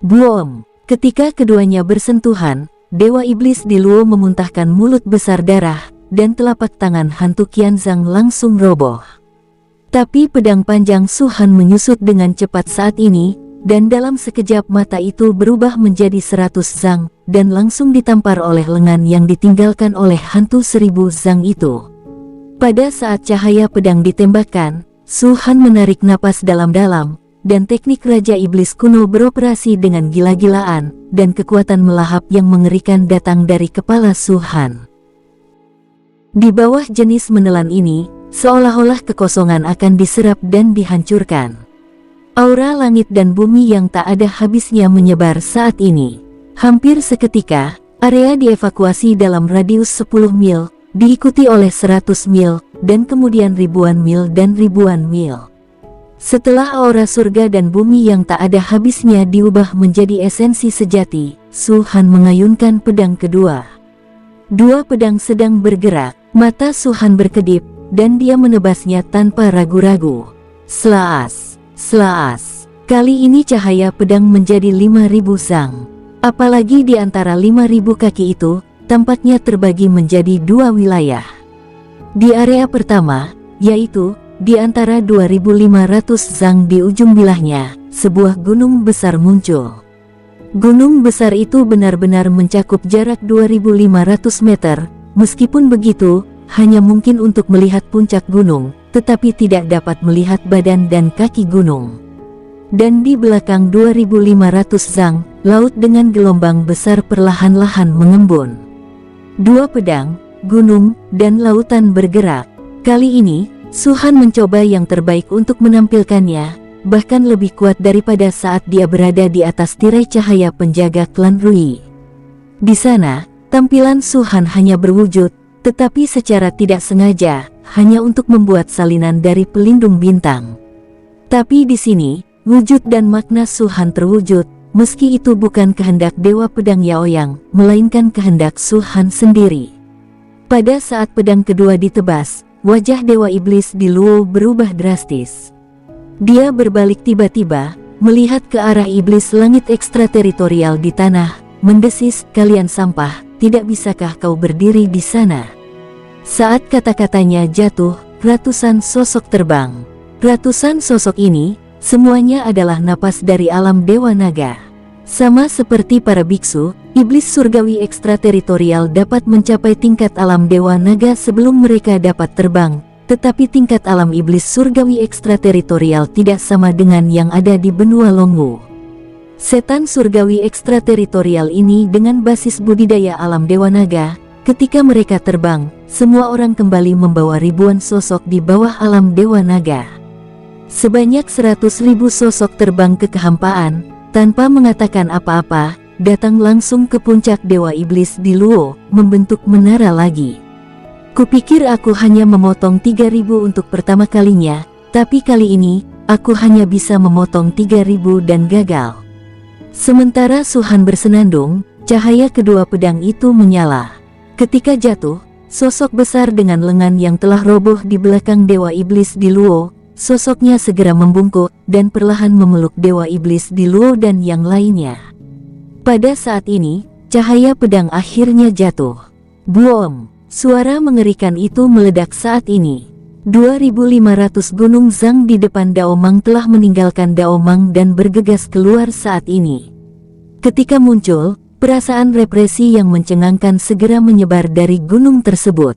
Boom! Ketika keduanya bersentuhan, Dewa Iblis Di Luo memuntahkan mulut besar darah, dan telapak tangan hantu Qianzhang langsung roboh. Tapi pedang panjang Su Han menyusut dengan cepat saat ini, dan dalam sekejap mata itu berubah menjadi 100 Zhang, dan langsung ditampar oleh lengan yang ditinggalkan oleh hantu 1000 Zhang itu. Pada saat cahaya pedang ditembakkan, Su Han menarik napas dalam-dalam, dan teknik Raja Iblis kuno beroperasi dengan gila-gilaan, dan kekuatan melahap yang mengerikan datang dari kepala Su Han. Di bawah jenis menelan ini, seolah-olah kekosongan akan diserap dan dihancurkan. Aura langit dan bumi yang tak ada habisnya menyebar saat ini. Hampir seketika, area dievakuasi dalam radius 10 mil, diikuti oleh 100 mil, dan kemudian ribuan mil dan ribuan mil. Setelah aura surga dan bumi yang tak ada habisnya diubah menjadi esensi sejati, Su Han mengayunkan pedang kedua. Dua pedang sedang bergerak, mata Su Han berkedip, dan dia menebasnya tanpa ragu-ragu. Slaas, slaas. Kali ini cahaya pedang menjadi 5000 Zhang. Apalagi di antara 5000 kaki itu, tampaknya terbagi menjadi dua wilayah. Di area pertama, yaitu di antara 2500 Zhang di ujung bilahnya, sebuah gunung besar muncul. Gunung besar itu benar-benar mencakup jarak 2500 meter, meskipun begitu, hanya mungkin untuk melihat puncak gunung, tetapi tidak dapat melihat badan dan kaki gunung. Dan di belakang 2500 Zhang, laut dengan gelombang besar perlahan-lahan mengembun. Dua pedang, gunung, dan lautan bergerak. Kali ini, Su Han mencoba yang terbaik untuk menampilkannya, bahkan lebih kuat daripada saat dia berada di atas tirai cahaya penjaga klan Rui. Di sana, tampilan Su Han hanya berwujud, tetapi secara tidak sengaja, hanya untuk membuat salinan dari pelindung bintang. Tapi di sini, wujud dan makna Su Han terwujud, meski itu bukan kehendak Dewa Pedang Yaoyang, melainkan kehendak Su Han sendiri. Pada saat pedang kedua ditebas, wajah Dewa Iblis Di Luo berubah drastis. Dia berbalik tiba-tiba, melihat ke arah iblis langit ekstrateritorial di tanah, mendesis, "Kalian sampah, tidak bisakah kau berdiri di sana?" Saat kata-katanya jatuh, ratusan sosok terbang. Ratusan sosok ini, semuanya adalah napas dari alam Dewa Naga. Sama seperti para biksu, iblis surgawi ekstrateritorial dapat mencapai tingkat alam Dewa Naga sebelum mereka dapat terbang, tetapi tingkat alam iblis surgawi ekstrateritorial tidak sama dengan yang ada di benua Longwu. Setan surgawi ekstrateritorial ini dengan basis budidaya alam Dewa Naga, ketika mereka terbang, semua orang kembali membawa ribuan sosok di bawah alam Dewa Naga. Sebanyak 100.000 sosok terbang ke kehampaan, tanpa mengatakan apa-apa, datang langsung ke puncak Dewa Iblis Di Luo, membentuk menara lagi. Kupikir aku hanya memotong 3.000 untuk pertama kalinya, tapi kali ini, aku hanya bisa memotong 3.000 dan gagal. Sementara Su Han bersenandung, cahaya kedua pedang itu menyala. Ketika jatuh, sosok besar dengan lengan yang telah roboh di belakang Dewa Iblis Di Luo, sosoknya segera membungkuk, dan perlahan memeluk Dewa Iblis Di Luo dan yang lainnya. Pada saat ini, cahaya pedang akhirnya jatuh. Boom! Suara mengerikan itu meledak saat ini. 2.500 gunung Zhang di depan Daomang telah meninggalkan Daomang dan bergegas keluar saat ini. Ketika muncul, perasaan represi yang mencengangkan segera menyebar dari gunung tersebut.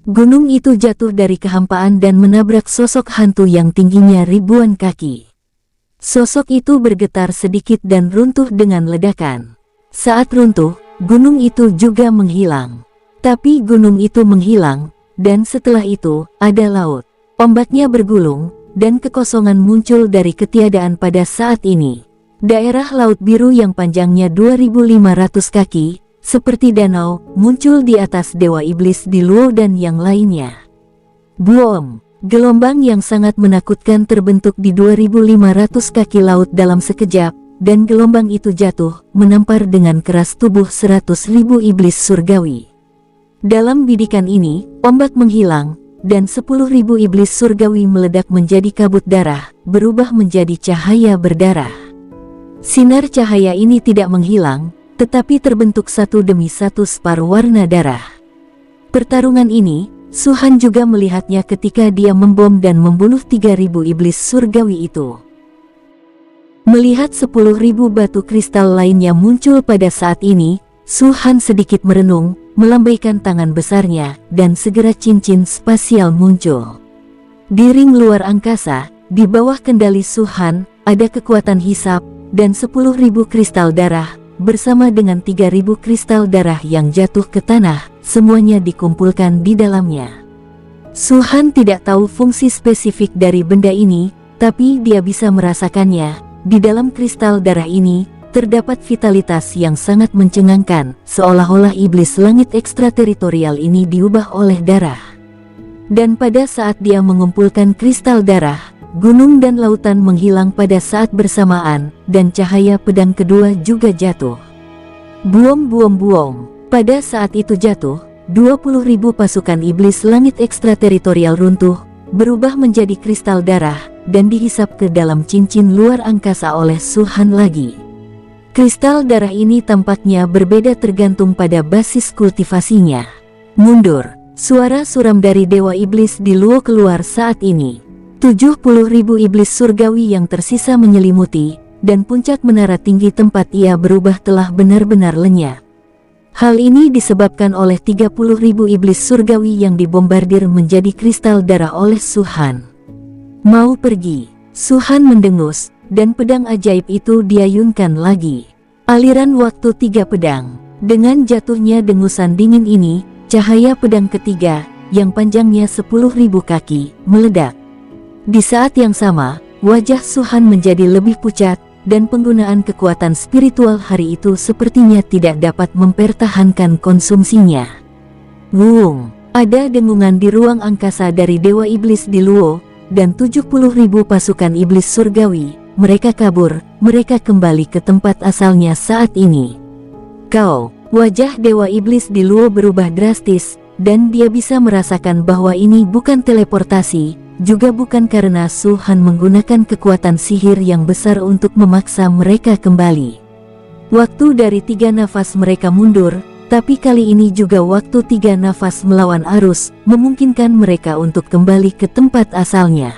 Gunung itu jatuh dari kehampaan dan menabrak sosok hantu yang tingginya ribuan kaki. Sosok itu bergetar sedikit dan runtuh dengan ledakan. Saat runtuh, gunung itu juga menghilang. Tapi gunung itu menghilang, dan setelah itu, ada laut. Ombaknya bergulung, dan kekosongan muncul dari ketiadaan pada saat ini. Daerah Laut Biru yang panjangnya 2.500 kaki, seperti danau, muncul di atas Dewa Iblis di Luo dan yang lainnya. Boom! Gelombang yang sangat menakutkan terbentuk di 2.500 kaki laut dalam sekejap, dan gelombang itu jatuh, menampar dengan keras tubuh 100.000 iblis surgawi. Dalam bidikan ini, ombak menghilang, dan 10.000 iblis surgawi meledak menjadi kabut darah, berubah menjadi cahaya berdarah. Sinar cahaya ini tidak menghilang, tetapi terbentuk satu demi satu spar warna darah. Pertarungan ini, Su-han juga melihatnya ketika dia membom dan membunuh 3.000 iblis surgawi itu. Melihat 10.000 batu kristal lainnya muncul pada saat ini, Su-han sedikit merenung, melambaikan tangan besarnya, dan segera cincin spasial muncul. Di ring luar angkasa, di bawah kendali Su-han, ada kekuatan hisap, dan 10.000 kristal darah, bersama dengan 3.000 kristal darah yang jatuh ke tanah, semuanya dikumpulkan di dalamnya. Su-han tidak tahu fungsi spesifik dari benda ini, tapi dia bisa merasakannya. Di dalam kristal darah ini, terdapat vitalitas yang sangat mencengangkan, seolah-olah iblis langit ekstrateritorial ini diubah oleh darah. Dan pada saat dia mengumpulkan kristal darah, gunung dan lautan menghilang pada saat bersamaan, dan cahaya pedang kedua juga jatuh. Buom buom buom. Pada saat itu jatuh, 20.000 pasukan iblis langit ekstrateritorial runtuh, berubah menjadi kristal darah, dan dihisap ke dalam cincin luar angkasa oleh Su-han lagi. Kristal darah ini tampaknya berbeda tergantung pada basis kultivasinya. Mundur. Suara suram dari Dewa Iblis di Luo keluar saat ini. 70.000 iblis surgawi yang tersisa menyelimuti, dan puncak menara tinggi tempat ia berubah telah benar-benar lenyap. Hal ini disebabkan oleh 30.000 iblis surgawi yang dibombardir menjadi kristal darah oleh Su-han. Mau pergi? Su-han mendengus, dan pedang ajaib itu diayunkan lagi. Aliran waktu 3 pedang. Dengan jatuhnya dengusan dingin ini, cahaya pedang ketiga, yang panjangnya 10.000 kaki, meledak. Di saat yang sama, wajah Su-han menjadi lebih pucat, dan penggunaan kekuatan spiritual hari itu sepertinya tidak dapat mempertahankan konsumsinya. Wung! Ada dengungan di ruang angkasa dari Dewa Iblis di Luo, dan 70.000 pasukan iblis surgawi. Mereka kabur, mereka kembali ke tempat asalnya saat ini. Kau! Wajah Dewa Iblis di Luo berubah drastis, dan dia bisa merasakan bahwa ini bukan teleportasi, juga bukan karena Su-han menggunakan kekuatan sihir yang besar untuk memaksa mereka kembali. Waktu dari 3 nafas mereka mundur, tapi kali ini juga waktu 3 nafas melawan arus, memungkinkan mereka untuk kembali ke tempat asalnya.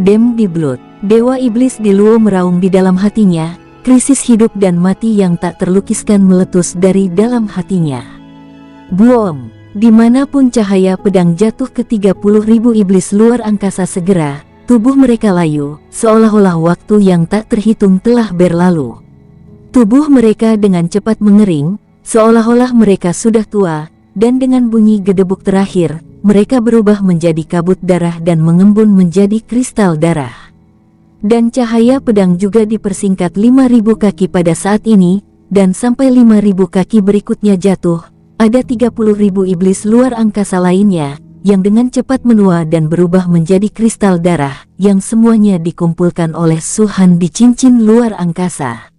Dem di Blood. Dewa Iblis di Luo meraung di dalam hatinya, krisis hidup dan mati yang tak terlukiskan meletus dari dalam hatinya. Boom! Dimanapun cahaya pedang jatuh ke 30.000 iblis luar angkasa segera, tubuh mereka layu, seolah-olah waktu yang tak terhitung telah berlalu. Tubuh mereka dengan cepat mengering, seolah-olah mereka sudah tua, dan dengan bunyi gedebuk terakhir, mereka berubah menjadi kabut darah dan mengembun menjadi kristal darah. Dan cahaya pedang juga dipersingkat 5.000 kaki pada saat ini, dan sampai 5.000 kaki berikutnya jatuh. Ada 30.000 iblis luar angkasa lainnya, yang dengan cepat menua dan berubah menjadi kristal darah, yang semuanya dikumpulkan oleh Su-han di cincin luar angkasa.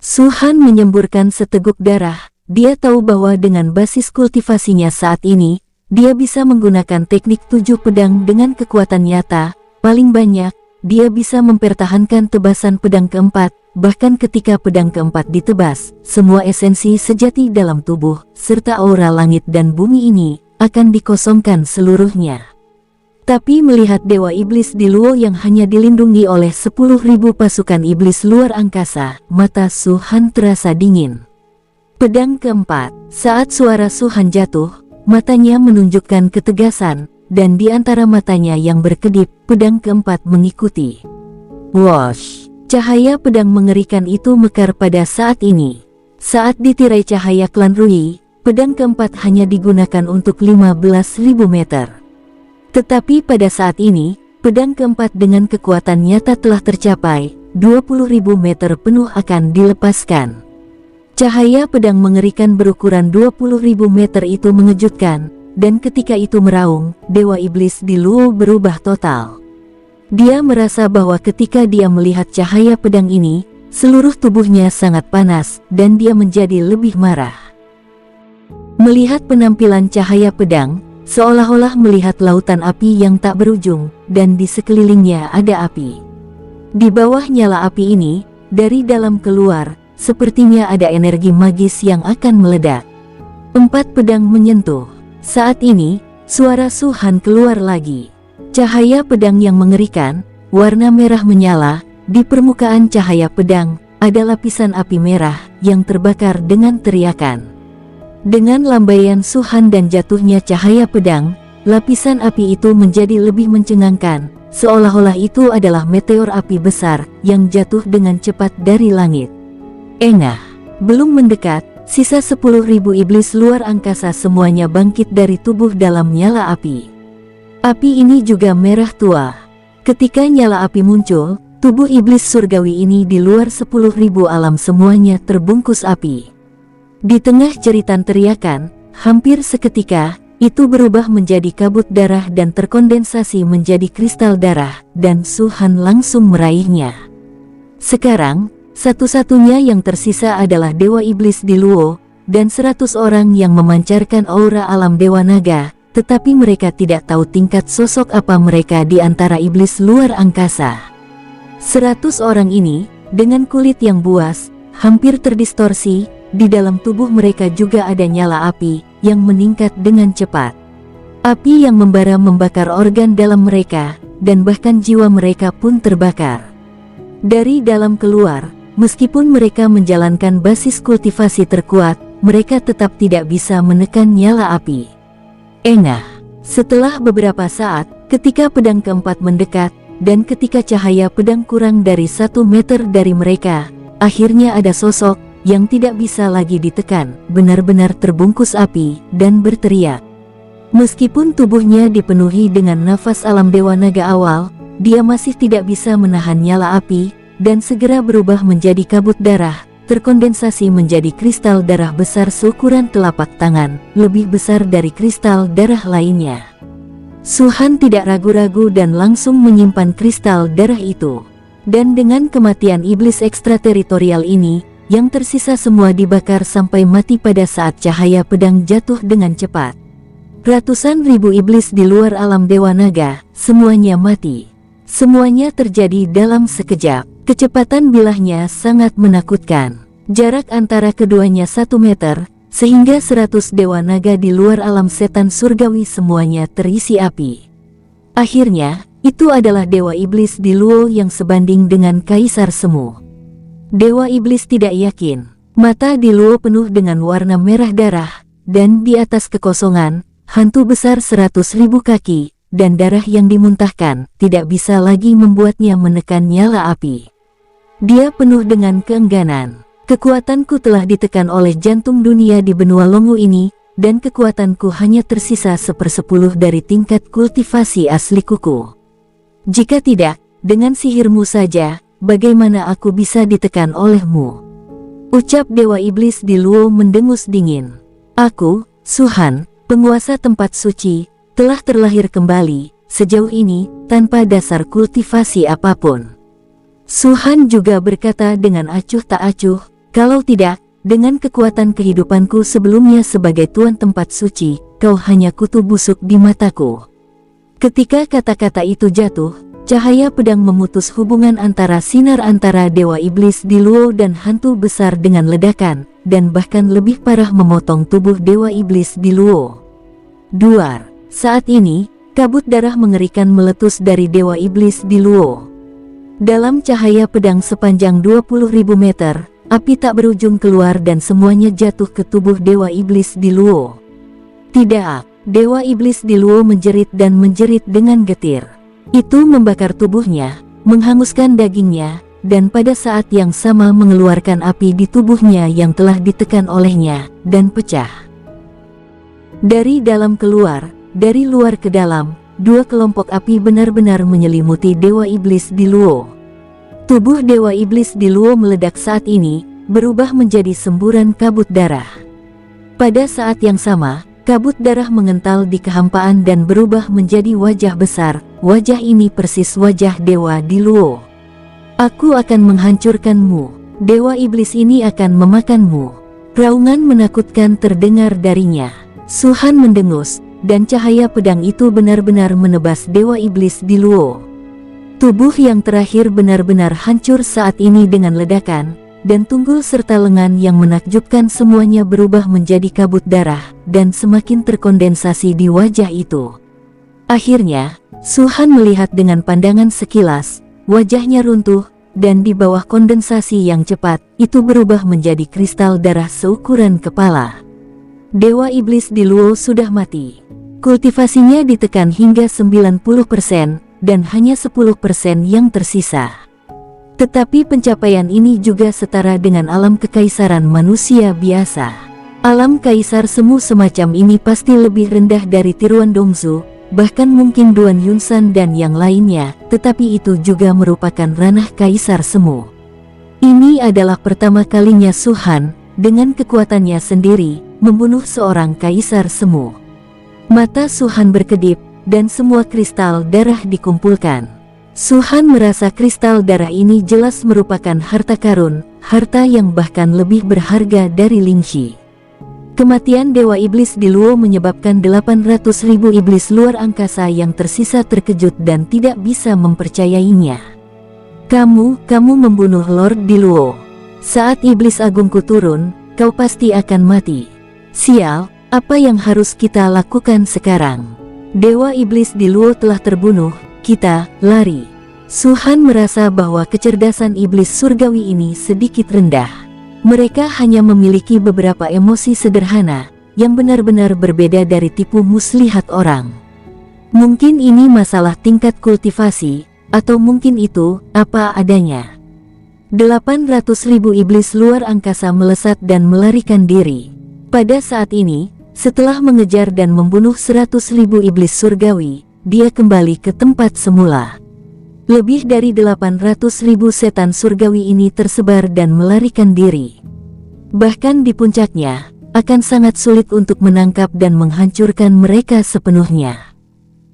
Su-han menyemburkan seteguk darah, dia tahu bahwa dengan basis kultivasinya saat ini, dia bisa menggunakan teknik 7 pedang dengan kekuatan nyata, paling banyak, dia bisa mempertahankan tebasan pedang keempat. Bahkan ketika pedang keempat ditebas, semua esensi sejati dalam tubuh, serta aura langit dan bumi ini, akan dikosongkan seluruhnya. Tapi melihat Dewa Iblis di Luo yang hanya dilindungi oleh 10.000 pasukan iblis luar angkasa, mata Su-han terasa dingin. Pedang keempat. Saat suara Su-han jatuh, matanya menunjukkan ketegasan, dan di antara matanya yang berkedip, pedang keempat mengikuti. Wosh! Cahaya pedang mengerikan itu mekar pada saat ini. Saat ditirai cahaya klan Rui, pedang keempat hanya digunakan untuk 15.000 meter. Tetapi pada saat ini, pedang keempat dengan kekuatan nyata telah tercapai, 20.000 meter penuh akan dilepaskan. Cahaya pedang mengerikan berukuran 20.000 meter itu mengejutkan, dan ketika itu meraung, Dewa Iblis di Luo berubah total. Dia merasa bahwa ketika dia melihat cahaya pedang ini, seluruh tubuhnya sangat panas, dan dia menjadi lebih marah. Melihat penampilan cahaya pedang, seolah-olah melihat lautan api yang tak berujung, dan di sekelilingnya ada api. Di bawah nyala api ini, dari dalam keluar, sepertinya ada energi magis yang akan meledak. 4 pedang menyentuh. Saat ini, suara Su Han keluar lagi. Cahaya pedang yang mengerikan, warna merah menyala, di permukaan cahaya pedang, ada lapisan api merah yang terbakar dengan teriakan. Dengan lambaian Su Han dan jatuhnya cahaya pedang, lapisan api itu menjadi lebih mencengangkan, seolah-olah itu adalah meteor api besar yang jatuh dengan cepat dari langit. Engah, belum mendekat, sisa 10.000 iblis luar angkasa semuanya bangkit dari tubuh dalam nyala api. Api ini juga merah tua. Ketika nyala api muncul, tubuh iblis surgawi ini di luar 10.000 alam semuanya terbungkus api. Di tengah jeritan teriakan, hampir seketika, itu berubah menjadi kabut darah dan terkondensasi menjadi kristal darah, dan Su Han langsung meraihnya. Sekarang, satu-satunya yang tersisa adalah Dewa Iblis di Luo, dan 100 orang yang memancarkan aura alam Dewa Naga, tetapi mereka tidak tahu tingkat sosok apa mereka di antara iblis luar angkasa. 100 orang ini, dengan kulit yang buas, hampir terdistorsi, di dalam tubuh mereka juga ada nyala api, yang meningkat dengan cepat. Api yang membara membakar organ dalam mereka, dan bahkan jiwa mereka pun terbakar. Dari dalam keluar, meskipun mereka menjalankan basis kultivasi terkuat, mereka tetap tidak bisa menekan nyala api. Engah. Setelah beberapa saat, ketika pedang keempat mendekat, dan ketika cahaya pedang kurang dari 1 meter dari mereka, akhirnya ada sosok yang tidak bisa lagi ditekan, benar-benar terbungkus api, dan berteriak. Meskipun tubuhnya dipenuhi dengan nafas alam Dewa Naga awal, dia masih tidak bisa menahan nyala api, dan segera berubah menjadi kabut darah, terkondensasi menjadi kristal darah besar seukuran telapak tangan, lebih besar dari kristal darah lainnya. Su Han tidak ragu-ragu dan langsung menyimpan kristal darah itu. Dan dengan kematian iblis ekstrateritorial ini, yang tersisa semua dibakar sampai mati pada saat cahaya pedang jatuh dengan cepat. Ratusan ribu iblis di luar alam Dewa Naga, semuanya mati. Semuanya terjadi dalam sekejap. Kecepatan bilahnya sangat menakutkan. Jarak antara keduanya 1 meter, sehingga 100 Dewa Naga di luar alam setan surgawi semuanya terisi api. Akhirnya, itu adalah Dewa Iblis di Luo yang sebanding dengan Kaisar Semu. Dewa Iblis tidak yakin. Mata di Luo penuh dengan warna merah darah, dan di atas kekosongan, hantu besar 100.000 kaki, dan darah yang dimuntahkan, tidak bisa lagi membuatnya menekan nyala api. Dia penuh dengan keengganan. Kekuatanku telah ditekan oleh jantung dunia di benua Longu ini, dan kekuatanku hanya tersisa 1/10 dari tingkat kultivasi asli kuku. Jika tidak, dengan sihirmu saja, bagaimana aku bisa ditekan olehmu? Ucap Dewa Iblis di Luo mendengus dingin. Aku, Su Han, penguasa tempat suci, telah terlahir kembali, sejauh ini, tanpa dasar kultivasi apapun. Su Han juga berkata dengan acuh tak acuh, kalau tidak, dengan kekuatan kehidupanku sebelumnya sebagai tuan tempat suci, kau hanya kutu busuk di mataku. Ketika kata-kata itu jatuh, cahaya pedang memutus hubungan antara sinar antara Dewa Iblis di Luo dan hantu besar dengan ledakan, dan bahkan lebih parah memotong tubuh Dewa Iblis di Luo. Duar. Saat ini, kabut darah mengerikan meletus dari Dewa Iblis di Luo. Dalam cahaya pedang sepanjang 20.000 meter, api tak berujung keluar dan semuanya jatuh ke tubuh Dewa Iblis di Luo. Tidak, Dewa Iblis di Luo menjerit dan menjerit dengan getir. Itu membakar tubuhnya, menghanguskan dagingnya, dan pada saat yang sama mengeluarkan api di tubuhnya yang telah ditekan olehnya, dan pecah. Dari dalam keluar, dari luar ke dalam, dua kelompok api benar-benar menyelimuti Dewa Iblis di Luo. Tubuh Dewa Iblis di Luo meledak saat ini, berubah menjadi semburan kabut darah. Pada saat yang sama, kabut darah mengental di kehampaan dan berubah menjadi wajah besar. Wajah ini persis wajah Dewa di Luo. Aku akan menghancurkanmu. Dewa Iblis ini akan memakanmu. Raungan menakutkan terdengar darinya. Su-han mendengus, dan cahaya pedang itu benar-benar menebas Dewa Iblis di Luo. Tubuh yang terakhir benar-benar hancur saat ini dengan ledakan, dan tunggul serta lengan yang menakjubkan semuanya berubah menjadi kabut darah, dan semakin terkondensasi di wajah itu. Akhirnya, Su-han melihat dengan pandangan sekilas, wajahnya runtuh, dan di bawah kondensasi yang cepat, itu berubah menjadi kristal darah seukuran kepala. Dewa Iblis di Luo sudah mati. Kultivasinya ditekan hingga 90%, dan hanya 10% yang tersisa. Tetapi pencapaian ini juga setara dengan alam kekaisaran manusia biasa. Alam kaisar semu semacam ini pasti lebih rendah dari tiruan Dongzu, bahkan mungkin Duan Yunsan dan yang lainnya, tetapi itu juga merupakan ranah kaisar semu. Ini adalah pertama kalinya Su-han, dengan kekuatannya sendiri, membunuh seorang kaisar semu. Mata Su-han berkedip, dan semua kristal darah dikumpulkan. Su-han merasa kristal darah ini jelas merupakan harta karun, harta yang bahkan lebih berharga dari Lingxi. Kematian Dewa Iblis di Luo menyebabkan 800.000 iblis luar angkasa yang tersisa terkejut dan tidak bisa mempercayainya. Kamu membunuh Lord di Luo. Saat iblis agungku turun, kau pasti akan mati. Sial, apa yang harus kita lakukan sekarang? Dewa Iblis di Luo telah terbunuh, kita lari. Su-han merasa bahwa kecerdasan iblis surgawi ini sedikit rendah. Mereka hanya memiliki beberapa emosi sederhana, yang benar-benar berbeda dari tipu muslihat orang. Mungkin ini masalah tingkat kultivasi, atau mungkin itu apa adanya. 800.000 iblis luar angkasa melesat dan melarikan diri. Pada saat ini, setelah mengejar dan membunuh 100.000 iblis surgawi, dia kembali ke tempat semula. Lebih dari 800.000 setan surgawi ini tersebar dan melarikan diri. Bahkan di puncaknya, akan sangat sulit untuk menangkap dan menghancurkan mereka sepenuhnya.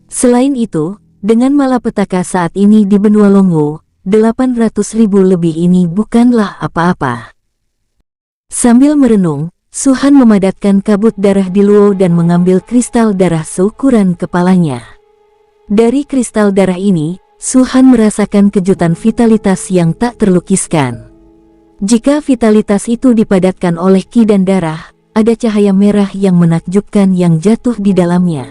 Selain itu, dengan malapetaka saat ini di benua Longwu, 800.000 lebih ini bukanlah apa-apa. Sambil merenung, Su-han memadatkan kabut darah di Luo dan mengambil kristal darah seukuran kepalanya. Dari kristal darah ini, Su-han merasakan kejutan vitalitas yang tak terlukiskan. Jika vitalitas itu dipadatkan oleh ki dan darah, ada cahaya merah yang menakjubkan yang jatuh di dalamnya.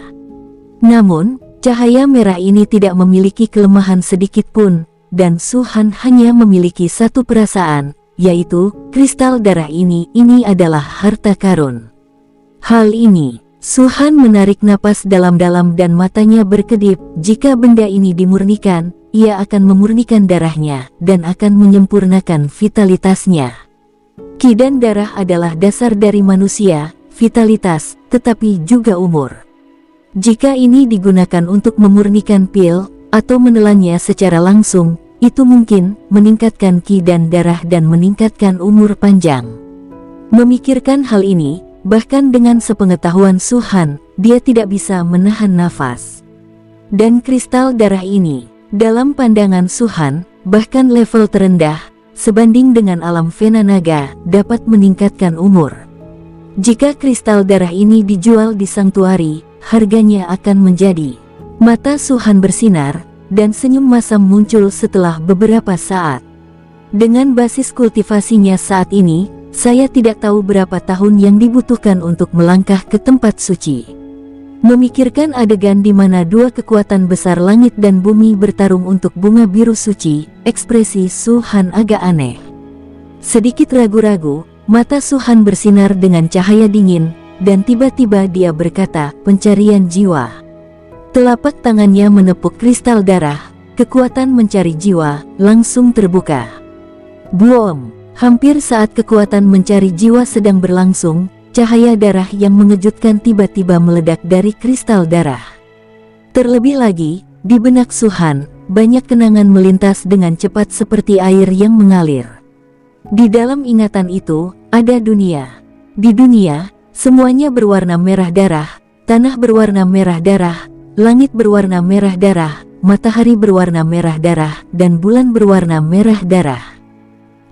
Namun, cahaya merah ini tidak memiliki kelemahan sedikit pun, dan Su-han hanya memiliki satu perasaan, yaitu, kristal darah ini adalah harta karun. Hal ini, Su-han menarik napas dalam-dalam dan matanya berkedip. Jika benda ini dimurnikan, ia akan memurnikan darahnya dan akan menyempurnakan vitalitasnya. Ki dan darah adalah dasar dari manusia, vitalitas, tetapi juga umur. Jika ini digunakan untuk memurnikan pil atau menelannya secara langsung, itu mungkin meningkatkan ki dan darah dan meningkatkan umur panjang. Memikirkan hal ini, bahkan dengan sepengetahuan Su-han, dia tidak bisa menahan nafas. Dan kristal darah ini, dalam pandangan Su-han, bahkan level terendah, sebanding dengan alam Vena Naga, dapat meningkatkan umur. Jika kristal darah ini dijual di Sanctuary, harganya akan menjadi. Mata Su-han bersinar, dan senyum masam muncul setelah beberapa saat. Dengan basis kultivasinya saat ini, saya tidak tahu berapa tahun yang dibutuhkan untuk melangkah ke tempat suci. Memikirkan adegan di mana dua kekuatan besar langit dan bumi bertarung untuk bunga biru suci, ekspresi Su-han agak aneh. Sedikit ragu-ragu, mata Su-han bersinar dengan cahaya dingin, dan tiba-tiba dia berkata, pencarian jiwa. Telapak tangannya menepuk kristal darah, kekuatan mencari jiwa langsung terbuka. Boom! Hampir saat kekuatan mencari jiwa sedang berlangsung, cahaya darah yang mengejutkan tiba-tiba meledak dari kristal darah. Terlebih lagi, di benak Su-han, banyak kenangan melintas dengan cepat seperti air yang mengalir. Di dalam ingatan itu, ada dunia. Di dunia, semuanya berwarna merah darah, tanah berwarna merah darah, langit berwarna merah darah, matahari berwarna merah darah, dan bulan berwarna merah darah.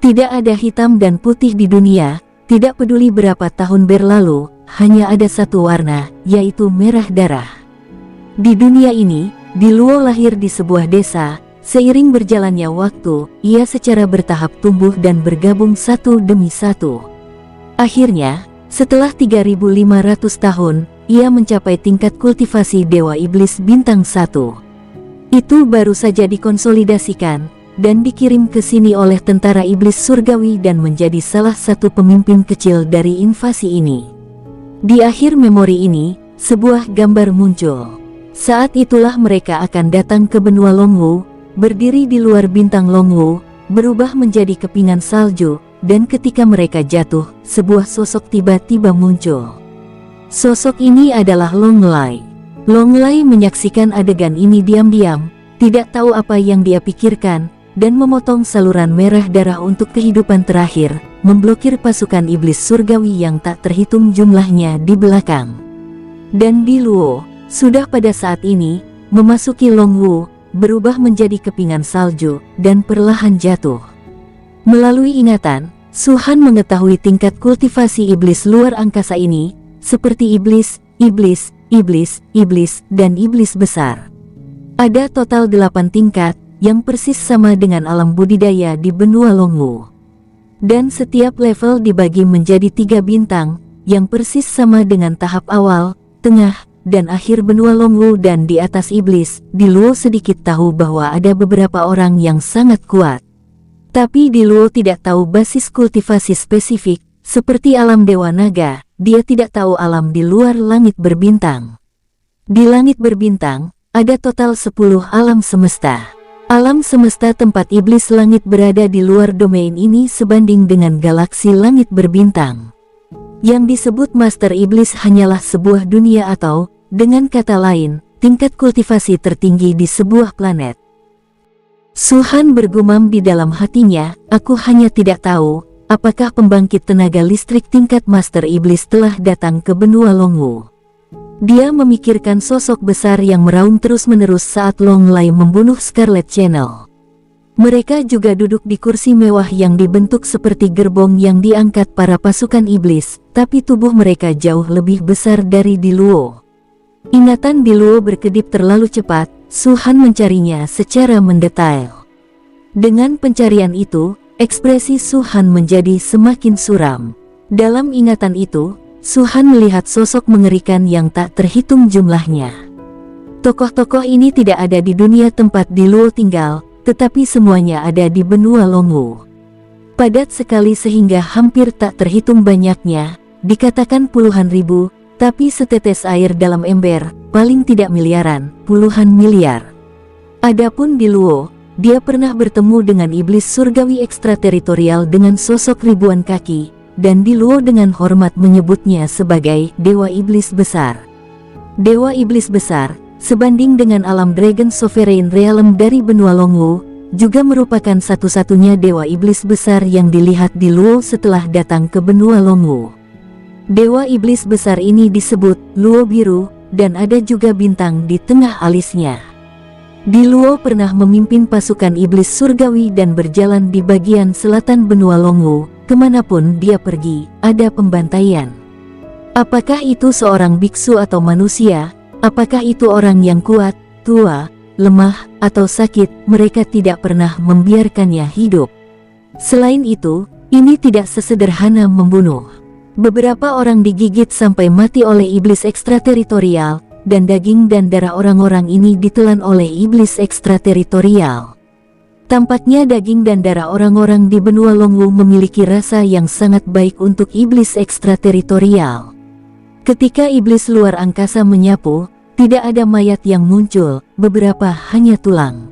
Tidak ada hitam dan putih di dunia, tidak peduli berapa tahun berlalu, hanya ada satu warna, yaitu merah darah. Di dunia ini, Diluo lahir di sebuah desa. Seiring berjalannya waktu, ia secara bertahap tumbuh dan bergabung satu demi satu. Akhirnya, setelah 3.500 tahun, ia mencapai tingkat kultivasi Dewa Iblis Bintang 1. Itu baru saja dikonsolidasikan dan dikirim ke sini oleh tentara iblis surgawi dan menjadi salah satu pemimpin kecil dari invasi ini. Di akhir memori ini, sebuah gambar muncul. Saat itulah mereka akan datang ke benua Longwu, berdiri di luar bintang Longwu, berubah menjadi kepingan salju, dan ketika mereka jatuh, sebuah sosok tiba-tiba muncul. Sosok ini adalah Long Lai. Long Lai menyaksikan adegan ini diam-diam, tidak tahu apa yang dia pikirkan, dan memotong saluran merah darah untuk kehidupan terakhir, memblokir pasukan iblis surgawi yang tak terhitung jumlahnya di belakang. Dan Diluo sudah pada saat ini memasuki Longwu, berubah menjadi kepingan salju, dan perlahan jatuh. Melalui ingatan, Su-han mengetahui tingkat kultivasi iblis luar angkasa ini, seperti iblis, iblis, iblis, iblis, dan iblis besar. Ada total 8 tingkat, yang persis sama dengan alam budidaya di benua Longwu. Dan setiap level dibagi menjadi 3 bintang, yang persis sama dengan tahap awal, tengah, dan akhir benua Longwu. Dan di atas iblis, Diluo sedikit tahu bahwa ada beberapa orang yang sangat kuat. Tapi Diluo tidak tahu basis kultivasi spesifik, seperti alam Dewa Naga. Dia tidak tahu alam di luar langit berbintang. Di langit berbintang, ada total 10 alam semesta. Alam semesta tempat iblis langit berada di luar domain ini sebanding dengan galaksi langit berbintang. Yang disebut Master Iblis hanyalah sebuah dunia atau, dengan kata lain, tingkat kultivasi tertinggi di sebuah planet. Su-han bergumam di dalam hatinya, aku hanya tidak tahu, apakah pembangkit tenaga listrik tingkat Master Iblis telah datang ke benua Longwu. Dia memikirkan sosok besar yang meraung terus-menerus saat Long Lai membunuh Scarlet Channel. Mereka juga duduk di kursi mewah yang dibentuk seperti gerbong yang diangkat para pasukan iblis, tapi tubuh mereka jauh lebih besar dari Diluo. Ingatan Diluo berkedip terlalu cepat, Su-han mencarinya secara mendetail. Dengan pencarian itu, ekspresi Su-han menjadi semakin suram. Dalam ingatan itu, Su-han melihat sosok mengerikan yang tak terhitung jumlahnya. Tokoh-tokoh ini tidak ada di dunia tempat Diluo tinggal, tetapi semuanya ada di benua Longwu. Padat sekali sehingga hampir tak terhitung banyaknya, dikatakan puluhan ribu, tapi setetes air dalam ember, paling tidak miliaran, puluhan miliar. Adapun Diluo, dia pernah bertemu dengan iblis surgawi ekstrateritorial dengan sosok ribuan kaki, dan Diluo dengan hormat menyebutnya sebagai Dewa Iblis Besar. Dewa Iblis Besar, sebanding dengan alam Dragon Sovereign Realm dari benua Longwu, juga merupakan satu-satunya Dewa Iblis Besar yang dilihat Diluo setelah datang ke benua Longwu. Dewa Iblis Besar ini disebut Luo Biru, dan ada juga bintang di tengah alisnya. Diluo pernah memimpin pasukan iblis surgawi dan berjalan di bagian selatan benua Longwu. Kemanapun dia pergi, ada pembantaian. Apakah itu seorang biksu atau manusia, apakah itu orang yang kuat, tua, lemah, atau sakit, mereka tidak pernah membiarkannya hidup. Selain itu, ini tidak sesederhana membunuh. Beberapa orang digigit sampai mati oleh iblis ekstrateritorial, dan daging dan darah orang-orang ini ditelan oleh iblis ekstrateritorial. Tampaknya daging dan darah orang-orang di benua Longwu memiliki rasa yang sangat baik untuk iblis ekstrateritorial. Ketika iblis luar angkasa menyapu, tidak ada mayat yang muncul, beberapa hanya tulang.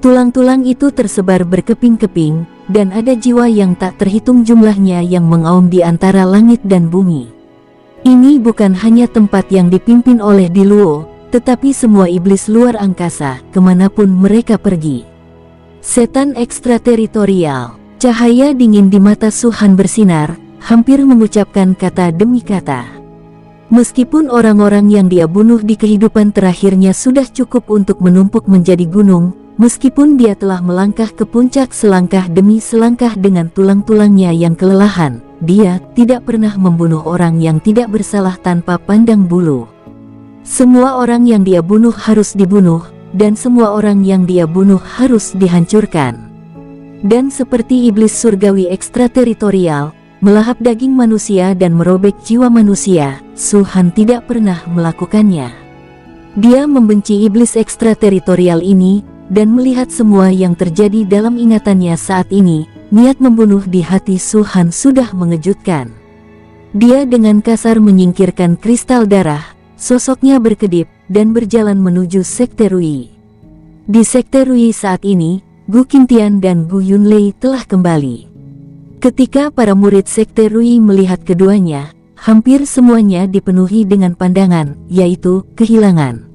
Tulang-tulang itu tersebar berkeping-keping, dan ada jiwa yang tak terhitung jumlahnya yang mengaum di antara langit dan bumi. Ini bukan hanya tempat yang dipimpin oleh Diluo, tetapi semua iblis luar angkasa, kemanapun mereka pergi. Setan ekstrateritorial. Cahaya dingin di mata Su Han bersinar, hampir mengucapkan kata demi kata. Meskipun orang-orang yang dia bunuh di kehidupan terakhirnya sudah cukup untuk menumpuk menjadi gunung, meskipun dia telah melangkah ke puncak selangkah demi selangkah dengan tulang-tulangnya yang kelelahan, dia tidak pernah membunuh orang yang tidak bersalah tanpa pandang bulu. Semua orang yang dia bunuh harus dibunuh, dan semua orang yang dia bunuh harus dihancurkan. Dan seperti iblis surgawi ekstrateritorial, melahap daging manusia dan merobek jiwa manusia, Su Han tidak pernah melakukannya. Dia membenci iblis ekstrateritorial ini, dan melihat semua yang terjadi dalam ingatannya saat ini, niat membunuh di hati Su Han sudah mengejutkan. Dia dengan kasar menyingkirkan kristal darah, sosoknya berkedip, dan berjalan menuju Sekte Rui. Di Sekte Rui saat ini, Gu Qingtian dan Gu Yunlei telah kembali. Ketika para murid Sekte Rui melihat keduanya, hampir semuanya dipenuhi dengan pandangan, yaitu kehilangan.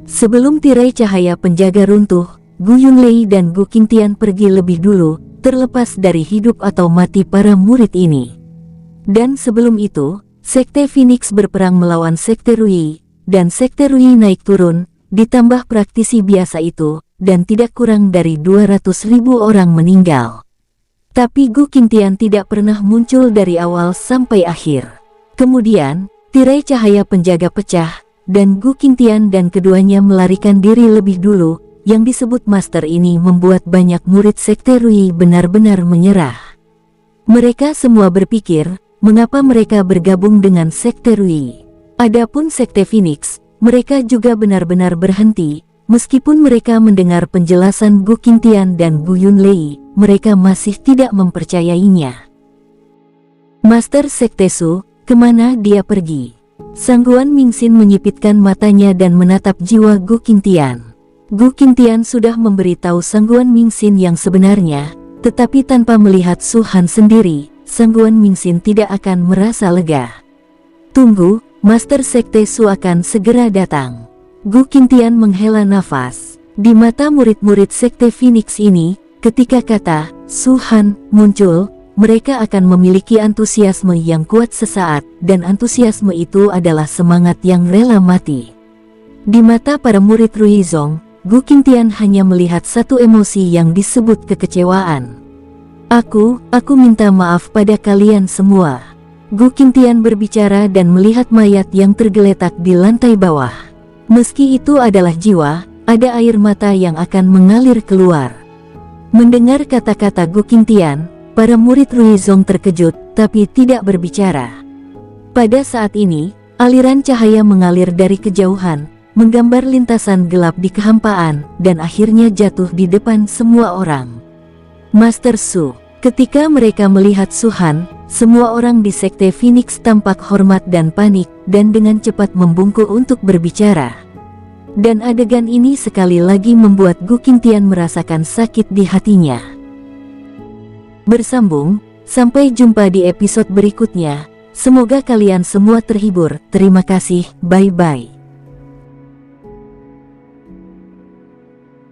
Sebelum tirai cahaya penjaga runtuh, Gu Yunlei dan Gu Qingtian pergi lebih dulu, terlepas dari hidup atau mati para murid ini. Dan sebelum itu, Sekte Phoenix berperang melawan Sekte Rui, dan Sekte Rui naik turun, ditambah praktisi biasa itu, dan tidak kurang dari 200.000 orang meninggal. Tapi Gu Qingtian tidak pernah muncul dari awal sampai akhir. Kemudian, tirai cahaya penjaga pecah, dan Gu Qingtian dan keduanya melarikan diri lebih dulu. Yang disebut master ini membuat banyak murid Sekte Rui benar-benar menyerah. Mereka semua berpikir, mengapa mereka bergabung dengan Sekte Rui. Adapun Sekte Phoenix, mereka juga benar-benar berhenti. Meskipun mereka mendengar penjelasan Gu Qingtian dan Gu Yunlei, mereka masih tidak mempercayainya. Master Sekte Su, kemana dia pergi? Sangguan Mingxin menyipitkan matanya dan menatap jiwa Gu Qingtian. Gu Qingtian sudah memberitahu Sangguan Mingxin yang sebenarnya, tetapi tanpa melihat Su Han sendiri, Sangguan Mingxin tidak akan merasa lega. Tunggu, Master Sekte Su akan segera datang. Gu Qingtian menghela nafas. Di mata murid-murid Sekte Phoenix ini, ketika kata Su Han muncul, mereka akan memiliki antusiasme yang kuat sesaat, dan antusiasme itu adalah semangat yang rela mati. Di mata para murid Ruizong, Gu Qingtian hanya melihat satu emosi yang disebut kekecewaan. Aku minta maaf pada kalian semua. Gu Qingtian berbicara dan melihat mayat yang tergeletak di lantai bawah. Meski itu adalah jiwa, ada air mata yang akan mengalir keluar. Mendengar kata-kata Gu Qingtian, para murid Ruizong terkejut, tapi tidak berbicara. Pada saat ini, aliran cahaya mengalir dari kejauhan, menggambar lintasan gelap di kehampaan, dan akhirnya jatuh di depan semua orang. Master Su. Ketika mereka melihat Su Han, semua orang di Sekte Phoenix tampak hormat dan panik, dan dengan cepat membungkuk untuk berbicara. Dan adegan ini sekali lagi membuat Gu Qingtian merasakan sakit di hatinya. Bersambung, sampai jumpa di episode berikutnya. Semoga kalian semua terhibur. Terima kasih, bye-bye.